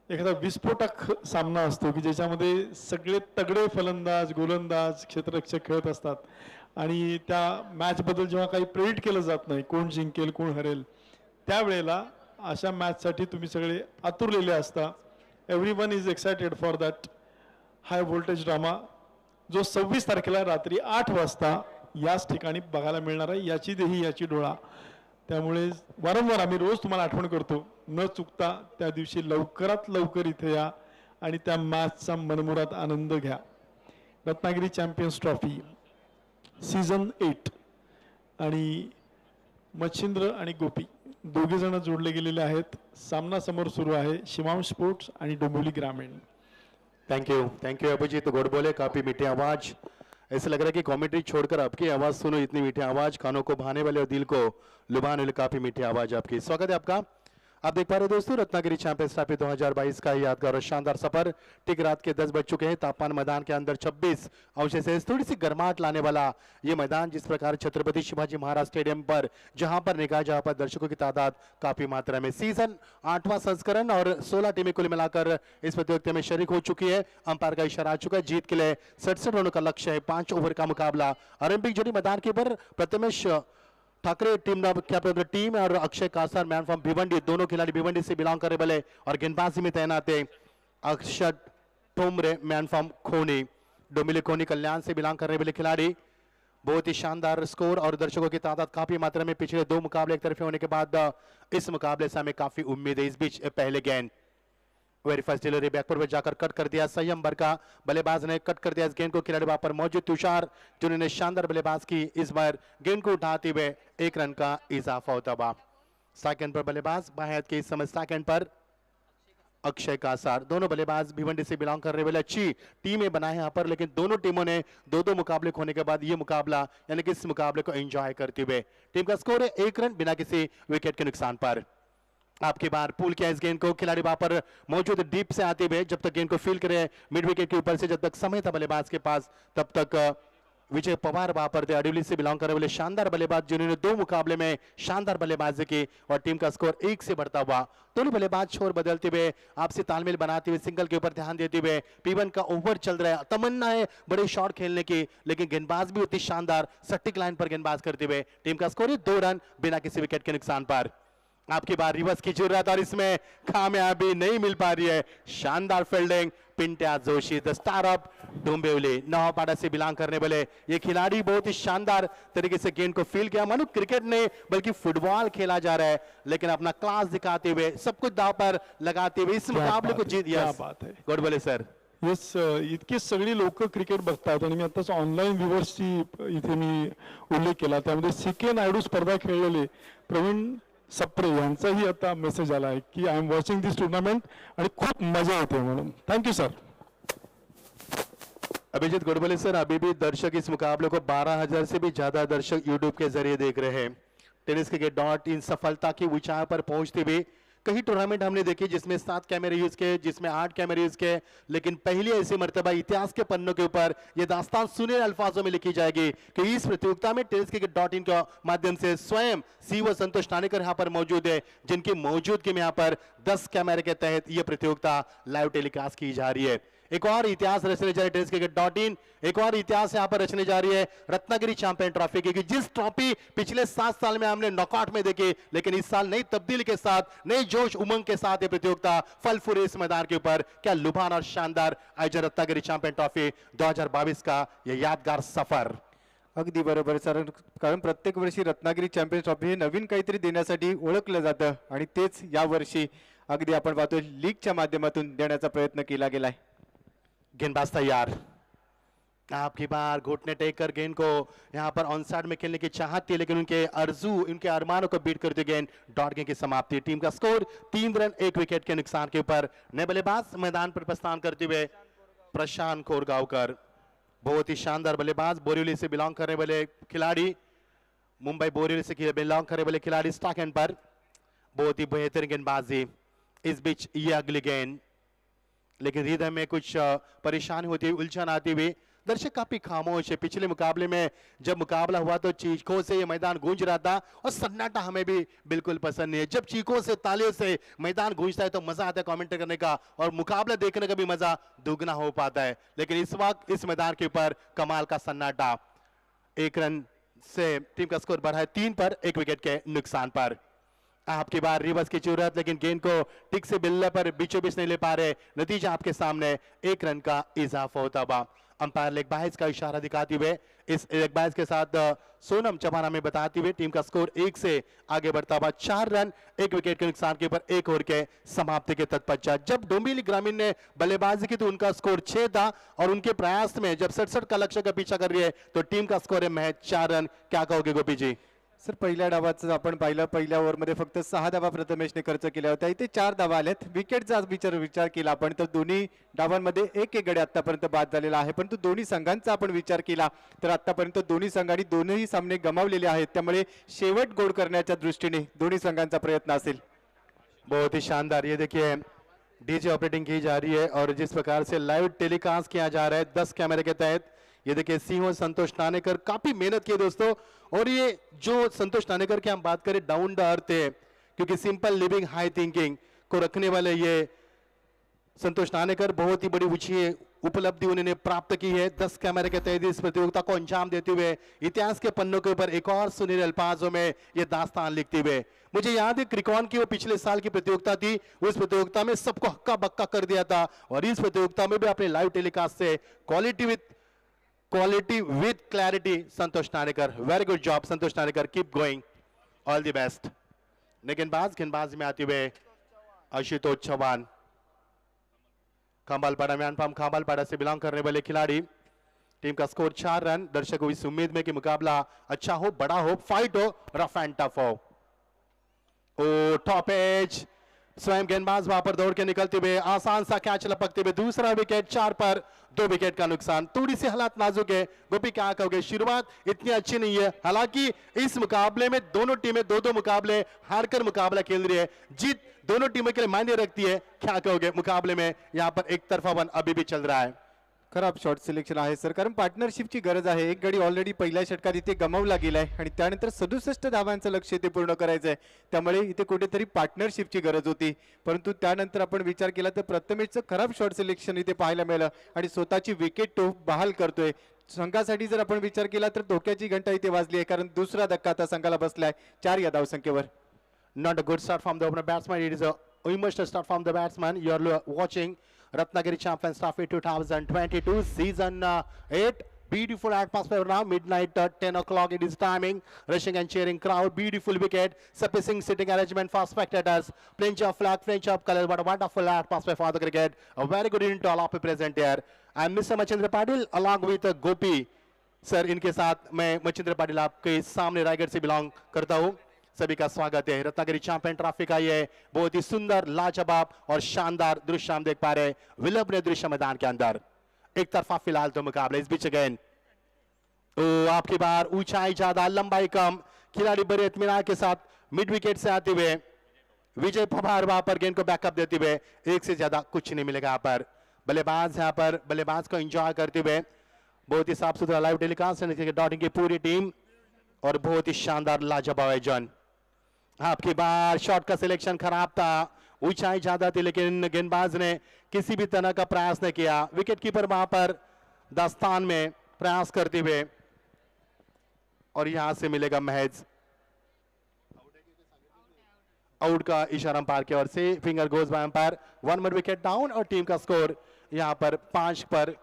एखादा विस्फोटक सामना असतो की ज्याच्यामध्ये सगळे तगडे फलंदाज, गोलंदाज, क्षेत्ररक्षक खेळत असतात आणि त्या मॅचबद्दल जेव्हा काही प्रेडिक्ट केलं जात नाही, कोण जिंकेल कोण हरेल, त्यावेळेला अशा मॅचसाठी तुम्ही सगळे आतुरलेले असता. Everyone is excited for that high voltage drama, जो 26 तारखेला रात्री 8 वाजता याच ठिकाणी बघायला मिळणार आहे. याची देही याची डोळा. त्यामुळे वारंवार आम्ही रोज तुम्हाला आठवण करतो, न चुकता त्या दिवशी लवकरात लवकर इथे या आणि त्या मॅचचा मनमुराद आनंद घ्या. Ratnagiri champions trophy season 8. आणि मच्छिंद्र आणि गोपी दोघे जण जोडले गेलेले आहेत. सामना समोर सुरू आहे शिवांश स्पोर्ट्स आणि डोंबिवली ग्रामीण. थैंक यू अभिजीत गोडबोले, काफी मीठी आवाज. ऐसा लग रहा है कि कमेंट्री छोड़कर आपकी आवाज सुनो, इतनी मीठी आवाज, कानों को भाने वाले और दिल को लुभाने वाली काफी मीठी आवाज आपकी. स्वागत है आपका. आप देख पा रहे दोस्तों रत्नागिरी चैंपियंस ट्रॉफी 2022 का यादगार और शानदार सफर. ठीक रात के 10 बज चुके हैं. तापमान मैदान के अंदर 26 अंश सेल्सियस, थोड़ी सी गर्माहट लाने वाला ये मैदान, जिस प्रकार छत्रपति शिवाजी महाराज स्टेडियम पर जहां पर निगाह, जहां पर दर्शकों की तादाद काफी मात्रा में. सीजन 8वां संस्करण और 16 टीमें कुल मिलाकर इस प्रतियोगिता में शरीक हो चुकी है. अंपायर का इशारा आ चुका है. जीत के लिए 67 रनों का लक्ष्य है. 5 ओवर का मुकाबला. ओलंपिक जोड़ी मैदान के ऊपर प्रथमेश ठाकरे टीम और अक्षय कासार मैन फ्रॉम भिवंडी, दोनों खिलाड़ी भिवंडी से बिलोंग करने वाले और गेंदबाजी में तैनात है. अक्षत टोमरे मैन फ्रॉम खोनी, डोमिले खोनी कल्याण से बिलोंग करने वाले खिलाड़ी. बहुत ही शानदार स्कोर और दर्शकों की तादाद काफी मात्रा में पिछले 2 मुकाबले एक तरफे होने के बाद इस मुकाबले से हमें काफी उम्मीद है। इस बीच पहले गेंद वेरी फर्स्ट डिलीवरी बैकफुट पर जाकर कट कर दिया, संयम का बल्लेबाज ने कट कर दिया इस गेंद को। खिलाड़ी वहां पर मौजूद तुषार जिन्होंने शानदार बल्लेबाज की, इस बार गेंद को उठाते हुए 1 रन का इजाफा होता हुआ। सेकंड पर बल्लेबाज बाहर के इस समय सेकंड पर अक्षय कासार, दोनों बल्लेबाज भिवंडी से बिलोंग करने वाले अच्छी टीमें बनाए यहाँ पर, लेकिन दोनों टीमों ने 2-2 मुकाबले खोने के बाद ये मुकाबला यानी कि इस मुकाबले को एंजॉय करते हुए टीम का स्कोर है 1 रन बिना किसी विकेट के नुकसान पर। आपकी बार पुल किया इस गेंद को, खिलाड़ी वहां पर मौजूद डीप से आते हुए जब तक गेंद को फील करे मिड विकेट के ऊपर से, जब तक समय था बल्लेबाज के पास तब तक विजय पवार वहां पर थे, अडिवली से बिलोंग करने वाले शानदार बल्लेबाज जिन्होंने 2 मुकाबले में शानदार बल्लेबाजी की और टीम का स्कोर 1 से बढ़ता हुआ। दोनों बल्लेबाज छोर बदलते हुए आपसी तालमेल बनाते हुए सिंगल के ऊपर ध्यान देते हुए P1 का ओवर चल रहा है, तमन्ना है बड़े शॉट खेलने की, लेकिन गेंदबाज भी उतनी शानदार सटीक लाइन पर गेंदबाज करते हुए टीम का स्कोर है 2 रन बिना किसी विकेट के नुकसान पर। आपकी बार रिवर्स की जरूरत और इसमें कामयाबी नहीं मिल पा रही है। शानदार fielding Pintya Joshi the star of Dombivli, Navapada say belong करने वाले ये खिलाड़ी बहुत ही शानदार तरीके से गेंद को फील किया। मानो क्रिकेट नहीं बल्कि फुटबॉल खेला जा रहा है, लेकिन अपना क्लास दिखाते हुए सब कुछ दाव पर लगाते हुए इस मुकाबले को जीत दिया। क्या बात है, गुड बोले सर। येस, इतकी सगळी लोक क्रिकेट बघतात आणि मी आताच ऑनलाईन व्ह्युअर्सची इथे मी उल्लेख केला, त्यामध्ये CK नायडू स्पर्धा खेळलेले प्रवीण सप्रे यांचाही आता मेसेज आला आहे की I am watching this tournament आणि खूप मजा येते म्हणून। Thank you sir. Abhijeet Godbole sir, अभी भी दर्शक इस मुकाबले को 12,000 से भी ज्यादा दर्शक यूट्यूब के जरिए देख रहे हैं। टेनिस क्रिकेट डॉट इन सफलता की ऊंचाई पर पहुंचते हुए कई टूर्नामेंट हमने देखे जिसमें 7 कैमरे यूज किए, जिसमें 8 कैमरे यूज किए, लेकिन पहली ऐसी मर्तबा इतिहास के पन्नों के ऊपर यह दास्तान सुनहरे अल्फाजों में लिखी जाएगी कि इस प्रतियोगिता में टेनिस क्रिकेट डॉट इन के माध्यम से स्वयं CEO संतोष नानेकर यहाँ पर मौजूद है, जिनकी मौजूदगी में यहाँ पर 10 कैमरे के तहत यह प्रतियोगिता लाइव टेलीकास्ट की जा रही है। एक और इतिहास रचने जा रही है टेनिस क्रिकेट डॉट इन, एक और इतिहास यहाँ पर रचने जा रही है रत्नागिरी चैंपियन ट्रॉफी की, जिस ट्रॉफी पिछले 7 साल में हमने नॉकआउट में देखी, लेकिन इस साल नई तब्दीली के साथ नए जोश उमंग के साथ ये प्रतियोगिता फल फूले इस मैदान के ऊपर। क्या लुभान और शानदार आयोजन रत्नागिरी चैंपियन ट्रॉफी 2022 का यह यादगार सफर। अगदी बरोबर सर, कारण प्रत्येक वर्षी रत्नागिरी चॅम्पियन्स ट्रॉफी हे नवीन काहीतरी देण्यासाठी ओळखलं जातं आणि तेच या वर्षी अगदी आपण पाहतो लीगच्या माध्यमातून देण्याचा प्रयत्न केला गेलाय। गेंदबाज तैयार, आपकी बार घुटने टेक कर गेंद को यहाँ पर ऑन साइड में खेलने की चाहत थी, लेकिन उनके आरजू उनके अरमानों को बीट करते गेंद डॉट गेंद की समाप्ति। टीम का स्कोर 3 रन 1 विकेट के नुकसान के ऊपर। नए बल्लेबाज मैदान पर प्रस्थान करते हुए प्रशांत कोरगांवकर, बहुत ही शानदार बल्लेबाज, बोरीवली से बिलोंग करने वाले खिलाड़ी, मुंबई बोरीवली से बिलोंग करने वाले खिलाड़ी स्टॉक एंड पर बहुत ही बेहतरीन गेंदबाजी। इस बीच ये अगली गेंद, लेकिन हृदय में कुछ परेशानी होती हुई, उलझन आती हुई, दर्शक काफी खामोश है। पिछले मुकाबले में जब मुकाबला हुआ तो चीखों से ये मैदान गूंज रहा था और सन्नाटा हमें भी बिल्कुल पसंद नहीं है। जब चीखों से तालियों से मैदान गूंजता है तो मजा आता है कमेंट करने का और मुकाबला देखने का भी मजा दुगना हो पाता है, लेकिन इस वक्त इस मैदान के ऊपर कमाल का सन्नाटा। 1 रन से टीम का स्कोर बढ़ा है 3 पर 1 विकेट के नुकसान पर। आपकी बार रिवर्स की जरूरत, लेकिन गेंद को टिक से बिल्ले पर बीचों बीच नहीं ले पा रहे, नतीजा आपके सामने 1 रन का इजाफा होता हुआ। अंपायर लेग बाइज का इशारा दिखाते हुए इस लेग बाइज के साथ सोनम चौहान में बताते हुए टीम का स्कोर 1 से आगे बढ़ता हुआ। 4 रन 1 विकेट के नुकसान के ऊपर 1 ओवर के समाप्ति के तत्पश्चात जब डोंबिवली ग्रामीण ने बल्लेबाजी की तो उनका स्कोर 6 था और उनके प्रयास में जब 67 का लक्ष्य का पीछा कर रही है तो टीम का स्कोर है महज 4 रन। क्या कहोगे गोपी जी? सर, पहिल्या डावाचं आपण पाहिलं, पहिल्या ओव्हरमध्ये फक्त 6 धावा प्रथमेशने खर्च केल्या होत्या, इथे 4 धावा आल्यात। विकेटचा विचार केला आपण तर दोन्ही डावांमध्ये एक गडी आतापर्यंत बाद झालेला आहे, परंतु दोन्ही संघांचा आपण विचार केला तर आतापर्यंत दोन्ही संघांनी दोन्ही सामने गमावलेले आहेत, त्यामुळे शेवट गोड करण्याच्या दृष्टीने दोन्ही संघांचा प्रयत्न असेल। बहुत ही शानदार, ये देखिए डीजे ऑपरेटिंग की जा रही है और जिस प्रकार से लाइव टेलीकास्ट किया जा रहा है 10 कैमरे के तहत, ये देखिए CEO संतोष नानेकर काफी मेहनत की दोस्तों। और ये जो संतोष नानेकर की हम बात करें डाउन द अर्थ है, क्योंकि सिंपल लिविंग हाई थिंकिंग को रखने वाले ये संतोष नानेकर बहुत ही बड़ी ऊंची उपलब्धि उन्होंने प्राप्त की है। 10 कैमरे के तहत इस प्रतियोगिता को अंजाम देते हुए इतिहास के पन्नों के ऊपर एक और सुनहरे अल्फाजों में ये दास्तान लिखते हुए। मुझे याद है क्रिकॉन की वो पिछले साल की प्रतियोगिता थी, उस प्रतियोगिता में सबको हक्का बक्का कर दिया था और इस प्रतियोगिता में भी अपने live telecast say quality with quality with clarity. Santosh Narikar, very good job Santosh Narikar, keep going, all the best. गेंदबाज में आते हुए आशुतोष चौहान, खंबालपाड़ा म्यानपाम खंबालपाड़ा से बिलोंग करने वाले खिलाड़ी। टीम का स्कोर 4 रन। दर्शकों इस उम्मीद में कि मुकाबला अच्छा हो, बड़ा हो, फाइट हो, रफ एंड टफ हो। ओ टॉप एज, स्वयं गेंदबाज वहां पर दौड़ के निकलते हुए आसान सा कैच लपकते हुए दूसरा विकेट, 4 पर 2 विकेट का नुकसान। थोड़ी सी हालात नाजुक है गोपी, क्या कहोगे? शुरुआत इतनी अच्छी नहीं है, हालांकि इस मुकाबले में दोनों टीमें 2-2 मुकाबले हारकर मुकाबला खेल रही है। जीत दोनों टीमों के लिए मायने रखती है, क्या कहोगे? मुकाबले में यहाँ पर एक तरफावन अभी भी चल रहा है। खराब शॉट सिलेक्शन आहे सर, कारण पार्टनरशिपची गरज आहे. एक गडी ऑलरेडी पहिल्या षटकात इथे गमावला गेलाय आणि त्यानंतर 67 धावांचं लक्ष्य इथे पूर्ण करायचं आहे. त्यामुळे इथे कुठेतरी पार्टनरशिपची गरज होती, परंतु त्यानंतर आपण विचार केला तर प्रथमेशचं खराब शॉट सिलेक्शन इथे पाहायला मिळालं आणि स्वतःची विकेट तो बहाल करतोय. संघासाठी जर आपण विचार केला तर धोक्याची घंटा इथे वाजली आहे, कारण दुसरा धक्का आता संघाला बसलाय 4 या धावसंख्येवर. Not a good start from the opener batsman. It is a emotional start from the batsman. You are watching Ratnagiri Champions Trophy 2022 season 8. Beautiful atmosphere now. Midnight 10 o'clock. It is timing. Rushing and cheering crowd. Beautiful wicket. Surprising sitting arrangement for spectators. Plenty of flag, plenty of colors. What a wonderful atmosphere for the cricket. A very good evening to all of you present here. I am Mr. Machindra Patil along with Gopi. Sir इनके साथ मैं मचिंद्र पाटिल आपके सामने रायगढ़ से belong करता हूँ. सभी का स्वागत है. रत्नागिरी चैंपियन ट्रॉफी का ये बहुत ही सुंदर, लाजवाब और शानदार दृश्य हम देख पा रहे हैं विलंबनीय दृश्य मैदान के अंदर. एक तरफा फिलहाल तो मुकाबला. इस बीच अगेन आपकी बार ऊंचाई ज्यादा, लंबाई कम. खिलाड़ी बड़े इत्मीनान के साथ मिड विकेट से आते हुए विजय पवार वहां पर गेंद को बैकअप देते हुए, एक से ज्यादा कुछ नहीं मिलेगा यहाँ पर. बल्लेबाज यहाँ पर बल्लेबाज को एंजॉय करते हुए बहुत ही साफ सुथरा लाइव टेलीकास्ट डॉटिंग की पूरी टीम और बहुत ही शानदार लाजवाब आयोजन. आपकी बार शॉट का सिलेक्शन खराब था, ऊंचाई ज्यादा थी, लेकिन गेंदबाज ने किसी भी तरह का प्रयास नहीं किया. विकेट कीपर वहां पर दास्तान में प्रयास करते हुए और यहां से मिलेगा महज आउट का इशारा अंपायर की ओर से. Finger goes by umpire. 1 mid wicket down और टीम का स्कोर यहां पर 5 पर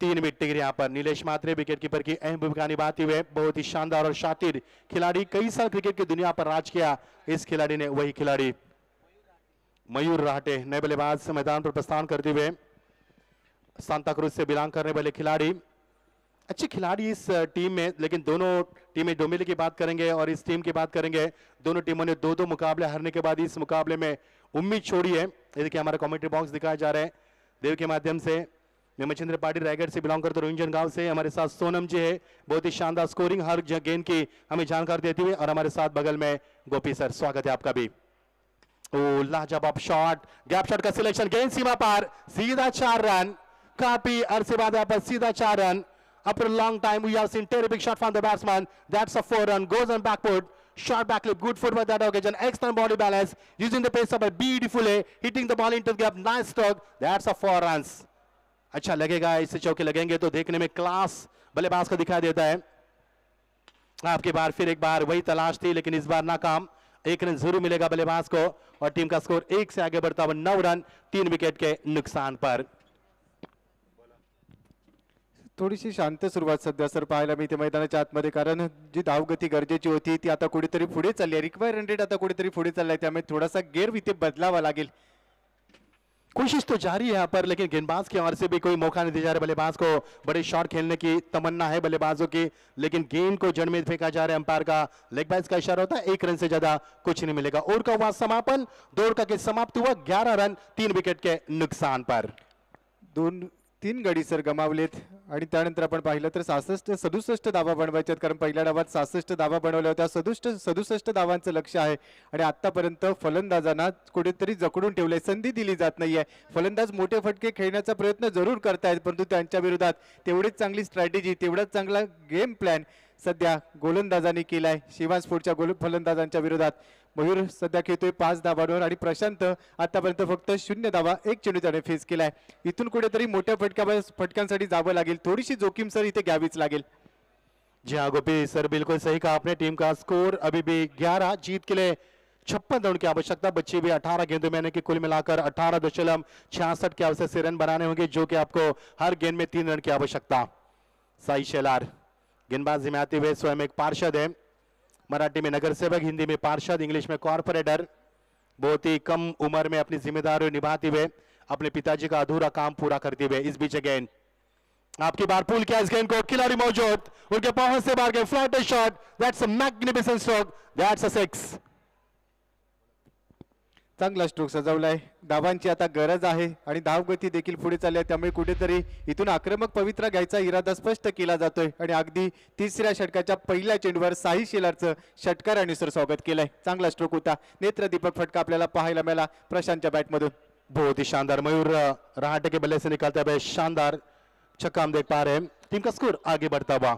3 विकेट यहाँ पर. नीलेश मात्रे विकेट कीपर की अहम भूमिका निभाते हुए बहुत ही शानदार और शातिर खिलाड़ी. कई साल क्रिकेट की दुनिया पर राज किया इस खिलाड़ी ने. वही खिलाड़ी मयूर राहटे नए बल्लेबाज मैदान पर प्रस्थान करते हुए. सांता क्रूज से बिलोंग करने वाले खिलाड़ी, अच्छे खिलाड़ी इस टीम में, लेकिन दोनों टीमें डोमिले की बात करेंगे और इस टीम की बात करेंगे. दोनों टीमों ने 2-2 मुकाबले हारने के बाद इस मुकाबले में उम्मीद छोड़ी है. ये देखिए हमारा कमेंट्री बॉक्स दिखाया जा रहा है देव के माध्यम से. मैं मचिंद्र पाटिल रायगढ़ से बिलोंग करता हूँ, रोहिंजन गांव से. हमारे साथ सोनम जी है, बहुत ही शानदार स्कोरिंग हर गेंद की हमें जानकारी देती हुई. और हमारे साथ बगल में गोपी सर, स्वागत है आपका भी. ओ लाजवाब शॉट, गैप शॉट का सिलेक्शन, गेंद सीमा पार, सीधा 4 रन. काफी अरसे बाद यहाँ पर सीधा 4 run. After a long time we have seen terrific shot from the batsman. That's a 4 run. Goes on backfoot. Short back lip, good foot for that occasion. Excellent body balance, using the pace of a beautifully, hitting the ball into the gap. Nice stroke. That's a 4 runs. अच्छा लगेगा, इससे चौके लगेंगे तो देखने में class बल्लेबाज का दिखाई देता है. आपकी बार फिर एक बार वही तलाश थी, लेकिन इस बार नाकाम. 1 रन जरूर मिलेगा बल्लेबाज को और टीम का स्कोर 1 से आगे बढ़ता हुआ 9 रन 3 विकेट के नुकसान पर. थोडीशी शांत सुरुवात सध्या सर पाहायला मिळते मैदानाच्या आतमध्ये, कारण जी धावगती गरजेची होती ती आता कुठेतरी पुढे चालली आहे. रिक्वायर रन रेट आता कुठेतरी पुढे चाललाय, त्यामुळे थोडासा गेअर इथे बदलावा लागेल. कोशिश तो जारी है यहाँ पर, लेकिन गेंदबाज की ओर से भी कोई मौका नहीं दिया जा रहा. बल्लेबाज को बड़े शॉट खेलने की तमन्ना है बल्लेबाजों की, लेकिन गेंद को जड़ में फेंका जा रहा है. अंपायर का लेग बाइज का इशारा होता है, 1 रन से ज्यादा कुछ नहीं मिलेगा. ओवर का हुआ समापन, दौड़ का समाप्त हुआ 11 रन 3 विकेट के नुकसान पर. 2-3 गडी सर गमावलेत आणि त्यानंतर आपण पाहिलं तर 67 धावा बनवायच्यात, कारण पहिल्या डावात 66 धावा बनवल्या होत्या. 67 धावांचं लक्ष आहे आणि आतापर्यंत फलंदाजांना कुठेतरी जकडून ठेवलंय, संधी दिली जात नाहीये. फलंदाज मोठे फटके खेळण्याचा प्रयत्न जरूर करतायत, परंतु त्यांच्या विरोधात तेवढीच चांगली स्ट्रॅटेजी, तेवढाच चांगला गेम प्लॅन सध्या गोलंदाजांनी केलाय. शिवाज स्फोटच्या फलंदाजांच्या विरोधात मयूर सध्या खेळतोय 5 धावांवर आणि प्रशांत आतापर्यंत फक्त 0 धावा 1 चेंडू त्याने फेस केलाय. इथून कुठेतरी मोठ्या फटक्यांसाठी जावं लागेल, थोडीशी जोखीम सर इथे घ्यावीच लागेल. जी हाँ गोपी सर, बिल्कुल सही कहा आपने. टीम का स्कोर अभी भी 11, जीत के लिए 56 रन की आवश्यकता बची हुई 18 गेंदों में, यानी कि कुल मिलाकर 18.66 के अवसर से रन बनाने होंगे, जो कि आपको हर गेंद में 3 रन की आवश्यकता। साई शेलार गेंदबाजी में आते हुए स्वयं एक पार्षद है, मराठी में नगर सेवक, हिंदी में पार्षद, इंग्लिश में कॉर्पोरेटर। बहुत ही कम उम्र में अपनी जिम्मेदारी निभाते हुए अपने पिताजी का अधूरा काम पूरा करते हुए इस बीच गेंद आपकी बार पुल किया, इस गेंद को खिलाड़ी मौजूद, उनके पहुंच से बाहर गए, flat shot, that's a magnificent stroke, that's a 6। चांगला स्ट्रोक सजवलाय, धावांची आता गरज आहे आणि धावगती देखील पुढे चालली आहे, त्यामुळे कुठेतरी इथून आक्रमक पवित्रा घ्यायचा इरादा स्पष्ट केला जातोय आणि अगदी तिसऱ्या षटकाच्या पहिल्या चेंडूवर साई शेलारचं षटकारानुसार स्वागत केलंय। चांगला स्ट्रोक होता, नेत्रदीपक फटका आपल्याला पाहायला मिळाला प्रशांतच्या बॅटमधून। बहुत ही शानदार, मयूर रहाटे के बल्ले से निकलते हुए शानदार छक्का हम देख पा रहे हैं। टीम का स्कोर आगे बढ़ता हुआ,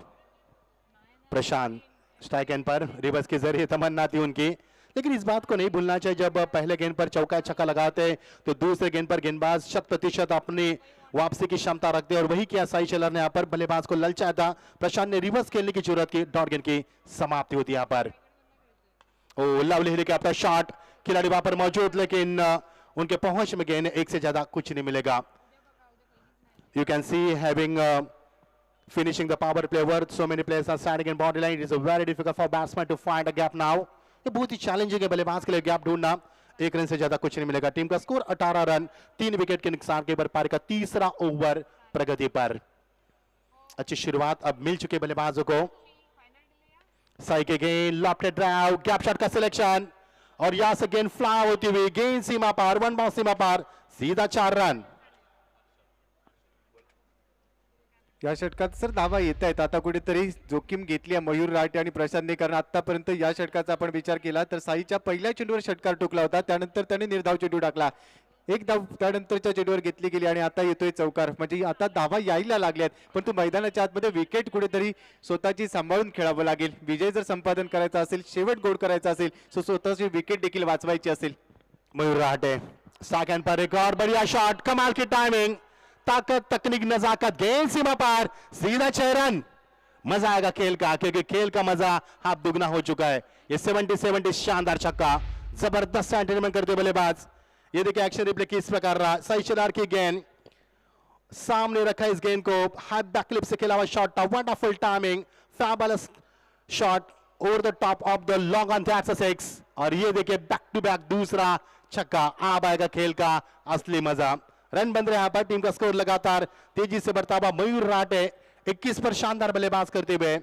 प्रशांत स्ट्राइक एंड पर रिवर्स के जरिए तमन्ना थी उनकी, लेकिन इस बात को नहीं भूलना चाहिए जब पहले गेंद पर चौका छक्का लगाते तो दूसरे गेंद पर गेंदबाज 100% अपनी वापसी की क्षमता रखते, और वही किया साई शेलर ने यहाँ पर बल्लेबाज को ललचाया था। प्रशांत ने रिवर्स खेलने की जरूरत की, डॉट गेंद की समाप्ति होती है यहाँ पर। ओ लवली हेलीकॉप्टर शॉट, खिलाड़ी वहां पर मौजूद, लेकिन उनके पहुंच में गेंद एक से ज्यादा कुछ नहीं मिलेगा। You can see having finishing the power play worth so many players are standing in body line, it is very difficult for batsman to find a gap now। ये बहुत ही चैलेंजिंग है बल्लेबाज के लिए गैप ढूंढना, 1 रन से ज्यादा कुछ नहीं मिलेगा। टीम का स्कोर 18 रन, 3 विकेट के नुकसान के भरपाई का तीसरा ओवर प्रगति पर। अच्छी शुरुआत अब मिल चुके बल्लेबाजों को। साई के गेंद, लॉफ्टेड ड्राइव, गैप शॉट का सिलेक्शन, और यहां से गेंद फ्लाई होती हुई गेंद सीमा पार, 1 बाउंस सीमा पार, सीधा 4 रन। या षटकात सर धावा येत आहेत, आता कुठेतरी जोखीम घेतली आहे मयूर राठे आणि प्रशांतने, कारण आतापर्यंत या षटकाचा आपण विचार केला तर साईच्या पहिल्या चेंडूवर षटकार टोकला होता, त्यानंतर त्याने निर्धाव चेंडू टाकला, एक धाव त्यानंतरच्या चेंडूवर घेतली गेली आणि आता येतोय चौकार, म्हणजे आता धावा यायला लागल्यात, पण तू मैदानाच्या आतमध्ये विकेट कुठेतरी स्वतःची सांभाळून खेळावं लागेल। विजय जर संपादन करायचा असेल, शेवट गोल करायचा असेल, तो स्वतःची विकेट देखील वाचवायची असेल। मयूर राहटे सेकंड पर एक और बढ़िया शॉट, कमाल की टाइमिंग, ताकत, तकनीक, नजाकत, गेंद सीमा पार, सीधा 6 रन। मजा आएगा खेल का, क्योंकि खेल का मजा हाफ दुगना हो चुका है। ये 70 शानदार छक्का, जबरदस्त एंटरटेनमेंट करते बल्लेबाज। ये देखिए एक्शन रिप्ले किस प्रकार रहा, साई शेलार की गेंद सामने रखा, इस गेंद को हाथ बैक क्लिप से खेला हुआ शॉट था, wonderful timing, fabulous shot over the top of the long on, that's a 6। और ये देखिए बैक टू बैक दूसरा छक्का, अब आएगा खेल का असली मजा। रन बन रहे यहाँ पर, टीम का स्कोर लगातार तेजी से बढ़ता हुआ। मयूर राठे 21 पर शानदार बल्लेबाज करते हुए,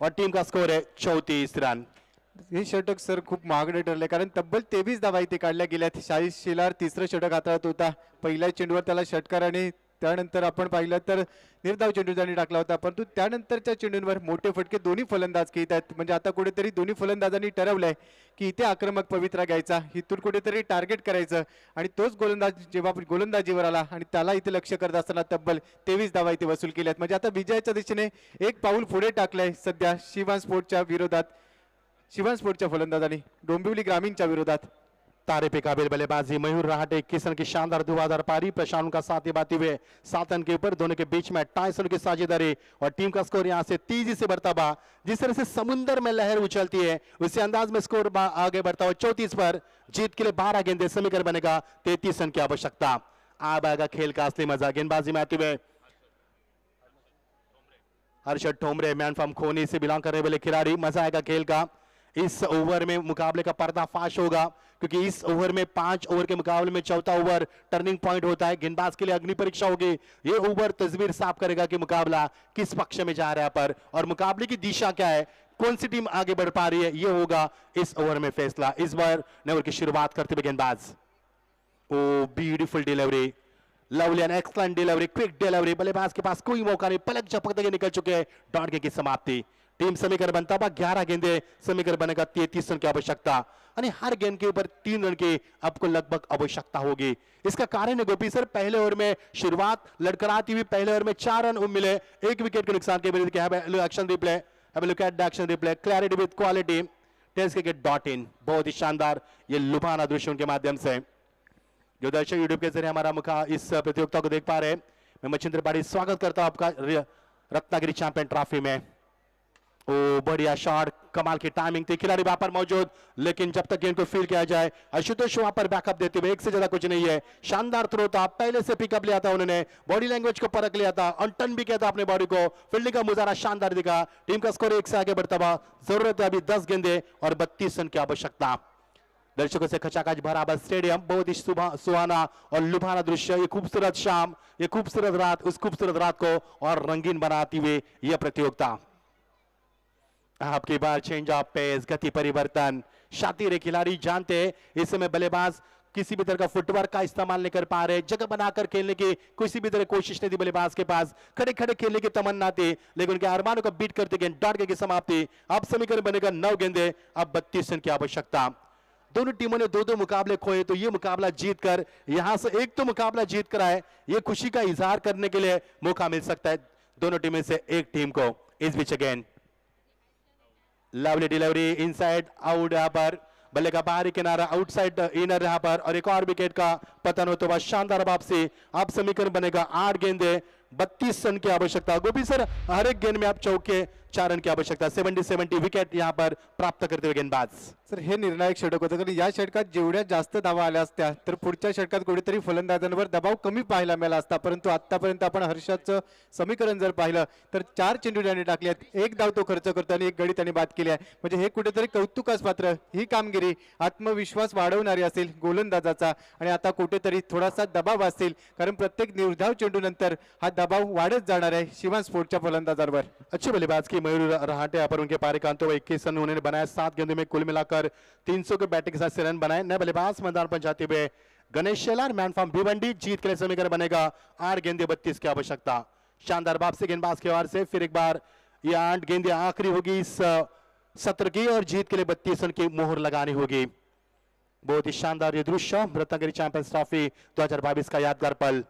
और टीम का स्कोर है 34 रन। हे षटक सर खूप महागडे ठरले, कारण तब्बल 23 धावा इथे काढल्या गेल्यात। साई शेलार तिसरं षटक हाताळत होता, पहिल्या चेंडूवर त्याला षटकार आणि त्यानंतर आपण पाहिलं तर निर्धाव चेंडू त्यांनी टाकला होता, परंतु त्यानंतरच्या चेंडूंवर मोठे फटके दोन्ही फलंदाज घेत आहेत, म्हणजे आता कुठेतरी दोन्ही फलंदाजांनी ठरवलंय की इथे आक्रमक पवित्रा घ्यायचा, इथून कुठेतरी टार्गेट करायचं, आणि तोच गोलंदाज जेव्हा गोलंदाजीवर आला आणि त्याला इथे लक्ष करत असताना तब्बल 23 धावा इथे वसूल केल्यात, म्हणजे आता विजयाच्या दिशेने एक पाऊल पुढे टाकलंय सध्या शिवान स्पोर्टच्या विरोधात, शिवान स्पोर्टच्या फलंदाजांनी डोंबिवली ग्रामीणच्या विरोधात। तारे पे काबिल बल्लेबाजी, मयूर रहाटे 21 रन की शानदार धुआंधार पारी, प्रशांत का साथ निभाते हुए 7 रन के ऊपर, दोनों के बीच में 28 रन की साझेदारी, और टीम का स्कोर यहां से तेजी से बढ़ता हुआ, जिस तरह से समुद्र में लहर उछलती है उसी अंदाज में स्कोर आगे बढ़ता हुआ 34 पर। जीत के लिए 12 गेंदे, समीकरण बनेगा 33 रन की आवश्यकता। अब आएगा खेल का असली मजा, गेंदबाजी में आते हुए हर्षद ठोमरे, मैन फ्रॉम खोनी से बिलोंग करने वाले खिलाड़ी। मजा आएगा खेल का, इस ओवर में मुकाबले का पर्दाफाश होगा, क्योंकि इस ओवर में 5 ओवर के मुकाबले में चौथा ओवर टर्निंग पॉइंट होता है, गेंदबाज के लिए अग्नि परीक्षा होगी। ये ओवर तस्वीर साफ करेगा कि मुकाबला किस पक्ष में जा रहा है पर, और मुकाबले की दिशा क्या है, कौन सी टीम आगे बढ़ पा रही है, ये होगा इस ओवर में फैसला। इस बार ओवर की शुरुआत करते हुए गेंदबाज, ओ beautiful delivery, lovely end excellent delivery, quick delivery, बल्लेबाज के पास कोई मौका नहीं, पलक झपकते हुए निकल चुके हैं, डॉट गेंद की समाप्ति। टीम समीकरण बनता हुआ 11 गेंदे, समीकरण बनेगा 33 रन की आवश्यकता, यानी हर गेंद के ऊपर 3 रन की आपको लगभग आवश्यकता होगी। इसका कारण है गोपी सर, पहले ओवर में शुरुआत लड़खड़ाती हुई, पहले ओवर में 4 रन मिले, 1 विकेट के नुकसान के विरुद्ध। Action replay, have a look at the action replay, clarity with quality, test cricket dot in, बहुत ही शानदार ये लुभावना दृश्यों के माध्यम से जो दर्शक यूट्यूब के जरिए हमारा मुखा इस प्रतियोगिता को देख पा रहे हैं। मैं मच्छिंद्र पाड़ी स्वागत करता हूं आपका रत्नागिरी चैंपियन ट्रॉफी में। ओ बढ़िया शॉट, कमाल की टाइमिंग थी, खिलाड़ी वहां पर मौजूद, लेकिन जब तक गेंद को फील किया जाए आशुतोष वहां पर बैकअप देते हुए, एक से ज्यादा कुछ नहीं है। शानदार थ्रो था, पहले से पिकअप लिया था उन्होंने, बॉडी लैंग्वेज को परख लिया था, अनटर्न भी किया था अपने बॉडी को, फील्डिंग का मुजाहरा शानदार दिखा। टीम का स्कोर 1 से आगे बढ़ता हुआ, जरूरत है अभी 10 गेंदे और 32 रन की आवश्यकता। दर्शकों से खचाखच भरा हुआ स्टेडियम, बहुत ही सुहाना और लुभाना दृश्य, ये खूबसूरत शाम, ये खूबसूरत रात, उस खूबसूरत रात को और रंगीन बनाती हुई यह प्रतियोगिता। आपकी बार चेंज ऑफ पेस, गति परिवर्तन, शातिर खिलाड़ी जानते इस समय बल्लेबाज किसी भी तरह का फुटवर्क का इस्तेमाल नहीं कर पा रहे, जगह बनाकर खेलने की किसी भी तरह कोशिश नहीं थी बल्लेबाज के पास, खड़े खड़े खेलने की तमन्ना थी, लेकिन उनके अरमानों को बीट करते गेंद डॉट की समाप्ति। अब समीकरण बनेगा 9 गेंदे, अब 32 रन की आवश्यकता। दोनों टीमों ने 2-2 मुकाबले खोए, तो ये मुकाबला जीतकर यहां से एक तो मुकाबला जीत कर आए, ये खुशी का इजहार करने के लिए मौका मिल सकता है दोनों टीमों से एक टीम को। इस बीच again lovely delivery inside out, यहां पर बल्ले का बाहरी किनारा आउटसाइड इनर यहां पर, और एक और विकेट का पतन होते हुआ शानदार वापसी। अब समीकरण बनेगा 8 गेंदे, 32 रन की आवश्यकता। गोपी सर, हर एक गेंद में आप चौके 4 रन की आवश्यकता, 70 विकेट यहां पर प्राप्त करते हुए गेंदबाज। सर हे निर्णायक षटक होतं, कारण या षटकात जेवढ्या जास्त धावा आल्या असत्या तर पुढच्या षटकात कुठेतरी फलंदाजांवर दबाव कमी पाहायला मिळाला असता, परंतु आतापर्यंत आपण हर्षदचं समीकरण जर पाहिलं तर 4 चेंडू त्यांनी टाकले आहेत, 1 धाव तो खर्च करतो आणि 1 गडी त्यांनी बाद केली आहे, म्हणजे हे कुठेतरी कौतुकास पात्र ही कामगिरी आत्मविश्वास वाढवणारी असेल गोलंदाजाचा, आणि आता कुठेतरी थोडासा दबाव असेल, कारण प्रत्येक निर्धाव चेंडू नंतर हा दबाव वाढत जाणार आहे शिवान स्पोर्ट्सच्या फलंदाजांवर। अच्छी बल्लेबाज की मयूर रहाटे पर उनके पारी का 21 रन उन्होंने बनाया, 7 गेंदों में कुल मिलाकर 300 के बैटिंग के साथ से रन बनाए। नए बल्लेबाज मैदान पर जाते हुए गणेश शेलार, मैन फ्रॉम भिवंडी, जीत के लिए समीकरण बनेगा 8 गेंदे 32 की आवश्यकता। शानदार वापसी गेंदबाज के ओर से, फिर एक बार ये 8 गेंदे आखिरी होगी इस सत्र की और जीत के लिए 32 रन की मोहर लगानी होगी। बहुत ही शानदार ये दृश्य, रत्नागिरी चैंपियंस ट्रॉफी 2022 का यादगार पल।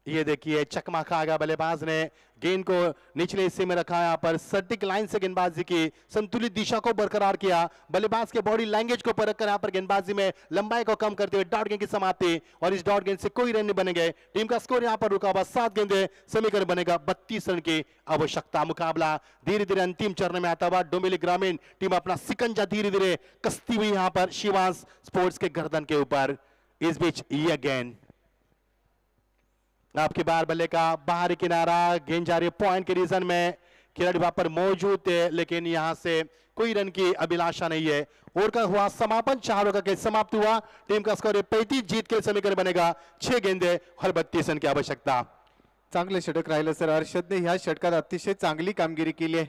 ये देखिए चकमा खा गया बल्लेबाज ने, गेंद को निचले हिस्से में रखा, यहाँ पर सटीक लाइन से गेंदबाजी की, संतुलित दिशा को बरकरार किया, बल्लेबाज के बॉडी लैंग्वेज को परख कर यहाँ पर गेंदबाजी में लंबाई को कम करते हुए डॉट गेंद की समाप्ति, और इस डॉट गेंद से कोई रन नहीं बनेंगे। टीम का स्कोर यहाँ पर रुका हुआ 7 गेंदे, समीकरण बनेगा 32 रन की आवश्यकता। मुकाबला धीरे धीरे अंतिम चरण में आता हुआ, डोंबिवली ग्रामीण टीम अपना सिकंजा धीरे धीरे कसती हुई यहाँ पर शिवांश स्पोर्ट्स के गर्दन के ऊपर। इस बीच ये गेंद आपकी बार बल्ले का बाहरी किनारा, गेंद जा रही है पॉइंट के रीजन में, खिलाड़ी वहां पर मौजूद थे, लेकिन यहां से कोई रन की अभिलाषा नहीं है। ओवर का हुआ समापन, 4 ओवर का समाप्त हुआ, टीम का स्कोर 35, जीत के समीकरण बनेगा 6 गेंदे और 32 रन की आवश्यकता। चांगलं षटक राहिलं सर, हर्षदने ह्या षटकात अतिशय चांगली कामगिरी केली आहे,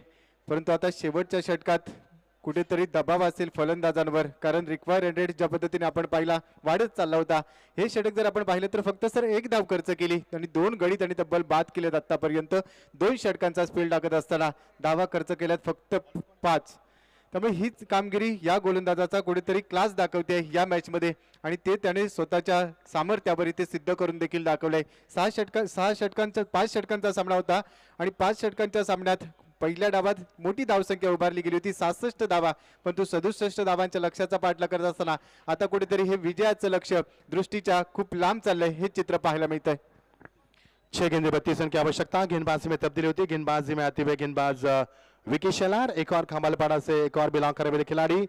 परंतु आता शेवटच्या षटकात कुठेतरी दबाव असेल फलंदाजांवर, कारण रिक्वायर्ड रेट ज्या पद्धतीने आपण पाहिला वाढत चालला होता। हे षटक जर आपण पाहिलं तर फक्त सर 1 धाव खर्च केली आणि 2 गडी त्यांनी तब्बल बाद केलेत आतापर्यंत, 2 षटकांचा स्पीड टाकत असताना धावा खर्च केल्यात फक्त 5। त्यामुळे हीच कामगिरी या गोलंदाजाचा कुठेतरी क्लास दाखवते या मॅच मध्ये, आणि ते त्याने स्वतःच्या सामर्थ्यावर इथे सिद्ध करून देखील दाखवलंय। 6 षटकांचा 5 षटकांचा सामना होता, आणि 5 षटकांच्या सामन्यात पहिल्या डावात मोठी धावसंख्या उभारली गेली होती 67 धावा, परंतु 67 धावांच्या लक्ष्याचा पाठलाग करत असताना आता कुठेतरी हे विजयाचं लक्ष दृष्टीच्या खूप लांब चाललंय, हे चित्र पाहायला मिळतंय। 6 गेंदे 32 रन की आवश्यकता। गेंदबाजी में तब्दीली होती है, गेंदबाजी में आते हुए गेंदबाज विकी शेलार, एक और खंबालपाड़ा से एक और बिलोंग करे हुए खिलाड़ी,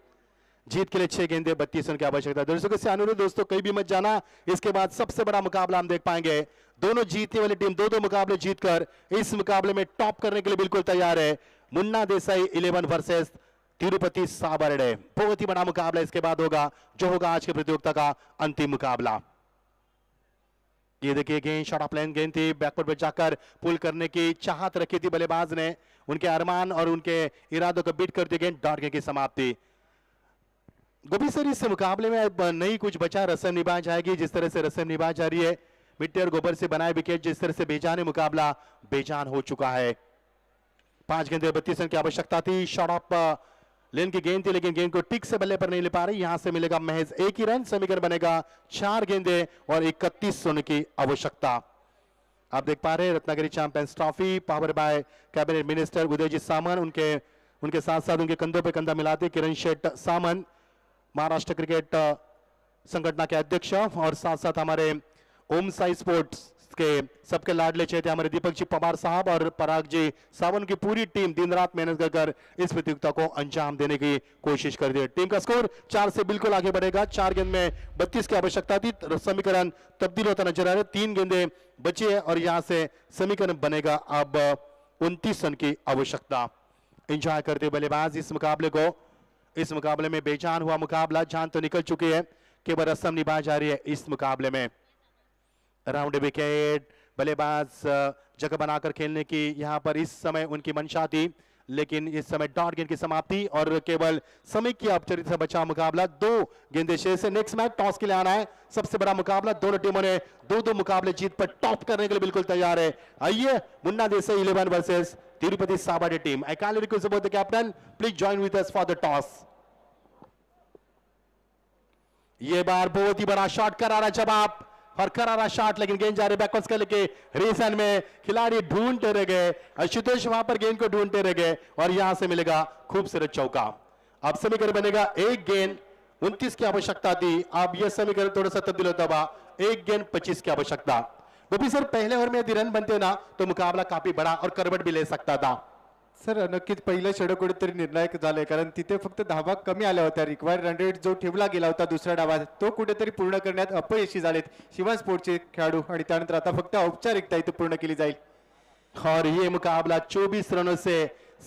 जीत के लिए 6 गेंदे 32 रन की आवश्यकता। दर्शकों से अनुरोध दोस्तों, कहीं भी मत जाना, इसके बाद सबसे बड़ा मुकाबला हम देख पाएंगे। दोनों जीतने वाली टीम 2-2 मुकाबले जीतकर इस मुकाबले में टॉप करने के लिए बिल्कुल तैयार है। मुन्ना देसाई 11 वर्सेस तिरुपति साबरडे, बहुत ही बड़ा मुकाबला इसके बाद होगा, जो होगा आज की प्रतियोगिता का अंतिम मुकाबला। ये देखिए गेंद शॉर्ट ऑफ लाइन गेंद थी, बैकवर्ड पे जाकर पुल करने की चाहत रखी थी बल्लेबाज ने, उनके अरमान और उनके इरादों को बीट करते गेंद डॉट गेंद की समाप्ति। गोपी सर, इस मुकाबले में अब नहीं कुछ बचा, रस्म निभा जाएगी जिस तरह से रस्म निभा जा रही है, मिट्टी और गोबर से बनाए विकेट जिस तरह से बेजान मुकाबला बेजान हो चुका है। 5 गेंदे 32 रन की आवश्यकता थी, शॉर्ट ऑफ लेन की गेंद थी, लेकिन गेंद को टिक से बल्ले पर नहीं ले पा रही, यहां से मिलेगा महज 1 ही रन, समीकरण बनेगा 4 गेंदे और 31 रन की आवश्यकता। आप देख पा रहे हैं Ratnagiri champions trophy power by cabinet minister Udayjit Samant, उनके साथ साथ उनके कंधों पे कंधा मिलाते किरण शेठ सामंत, महाराष्ट्र क्रिकेट संगठन के अध्यक्ष, और साथ साथ हमारे ओम साई स्पोर्ट्स उसके सबके लाडले चेहरे हमारे दीपक जी पवार साहब और पराग जी सावंत की पूरी टीम दिन रात मेहनत कर इस प्रतियोगिता को अंजाम देने की कोशिश कर रही है। टीम का स्कोर 4 से बिल्कुल आगे बढ़ेगा। 4 गेंद में 32 की आवश्यकता थी, समीकरण तब्दील होता नजर आ रहा है। 3 गेंदें बची है और यहां से समीकरण बनेगा अब 29 रन की आवश्यकता। एंजॉय करते बल्लेबाज इस मुकाबले में बेजान हुआ मुकाबला, जान तो निकल चुकी है, केवल रस्म निभा जा रही है इस मुकाबले में। राउंड विकेट, बल्लेबाज जगह बनाकर खेलने की यहां पर इस समय उनकी मंशा थी, लेकिन इस समय डॉट गेंद की समाप्ति और केवल समय की औपचारिक से बचा मुकाबला। 2 गेंदे शेष है। नेक्स्ट मैच टॉस के लिए आना है, सबसे बड़ा मुकाबला। दोनों टीमों ने 2-2 मुकाबले जीत पर टॉप करने के लिए बिल्कुल तैयार है। आइए Munna Desai 11 versus Tirupati Sawade team. I kindly request about the captain, please join with us for the toss. ये बार बहुत ही बड़ा शॉट, करारा जवाब और करारा शॉट, लेकिन गेंद जा रही बैकवर्ड्स के लेके रीजन में खिलाड़ी ढूंढते रह गए। आशुतोष वहां पर गेंद को ढूंढते रह गए और यहां से मिलेगा खूबसूरत चौका। अब समीकरण बनेगा 1 गेंद 29 की आवश्यकता थी, अब यह समीकरण थोड़ा सा तब्दील होता हुआ 1 गेंद 25 की आवश्यकता। गोपी सर, पहले ओव्हर में यदि रन बनते ना तो मुकाबला काफी बड़ा और करवट भी ले सकता था। सर नक्कीच पहिलं षटक कुठेतरी निर्णायक झालंय, कारण तिथे फक्त धावा कमी आल्या होत्या. रिक्वायर्ड रन रेट जो ठेवला गेला होता दुसऱ्या डावात तो कुठेतरी पूर्ण करण्यात अपयशी झालेत शिवा स्पोर्टचे खेळाडू, आणि त्यानंतर आता फक्त औपचारिकता इथे पूर्ण केली जाईल. और ये मुकाबला 24 रनों से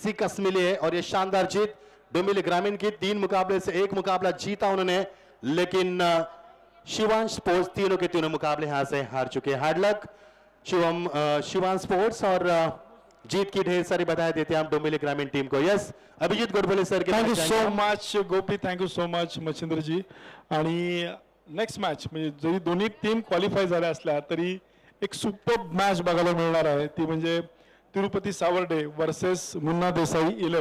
शिकस्त मिली है और ये शानदार जीत डोंबिवली ग्रामीण की। 3 मुकाबले से 1 मुकाबला जीता उन्होंने, लेकिन शिवांश स्पोर्ट्स तीनों के तीनों मुकाबले यहां से हार चुके। हार्ड लक शिवांश स्पोर्ट्स, और जीत की ढेर सारी बधाई देते हैं हम डोंबिवली ग्रामीण टीम को। यस अभिजीत गोडबोले सर के thank you so much Gopi, thank you so much Machhindraji. आणि नेक्स्ट मॅच म्हणजे जरी दोन्ही टीम क्वालिफाय झाल्या असल्या तरी एक सुपर मॅच बघायला मिळणार आहे, ती म्हणजे तिरुपती सावर्डे वर्सेस मुन्ना देसाई 11.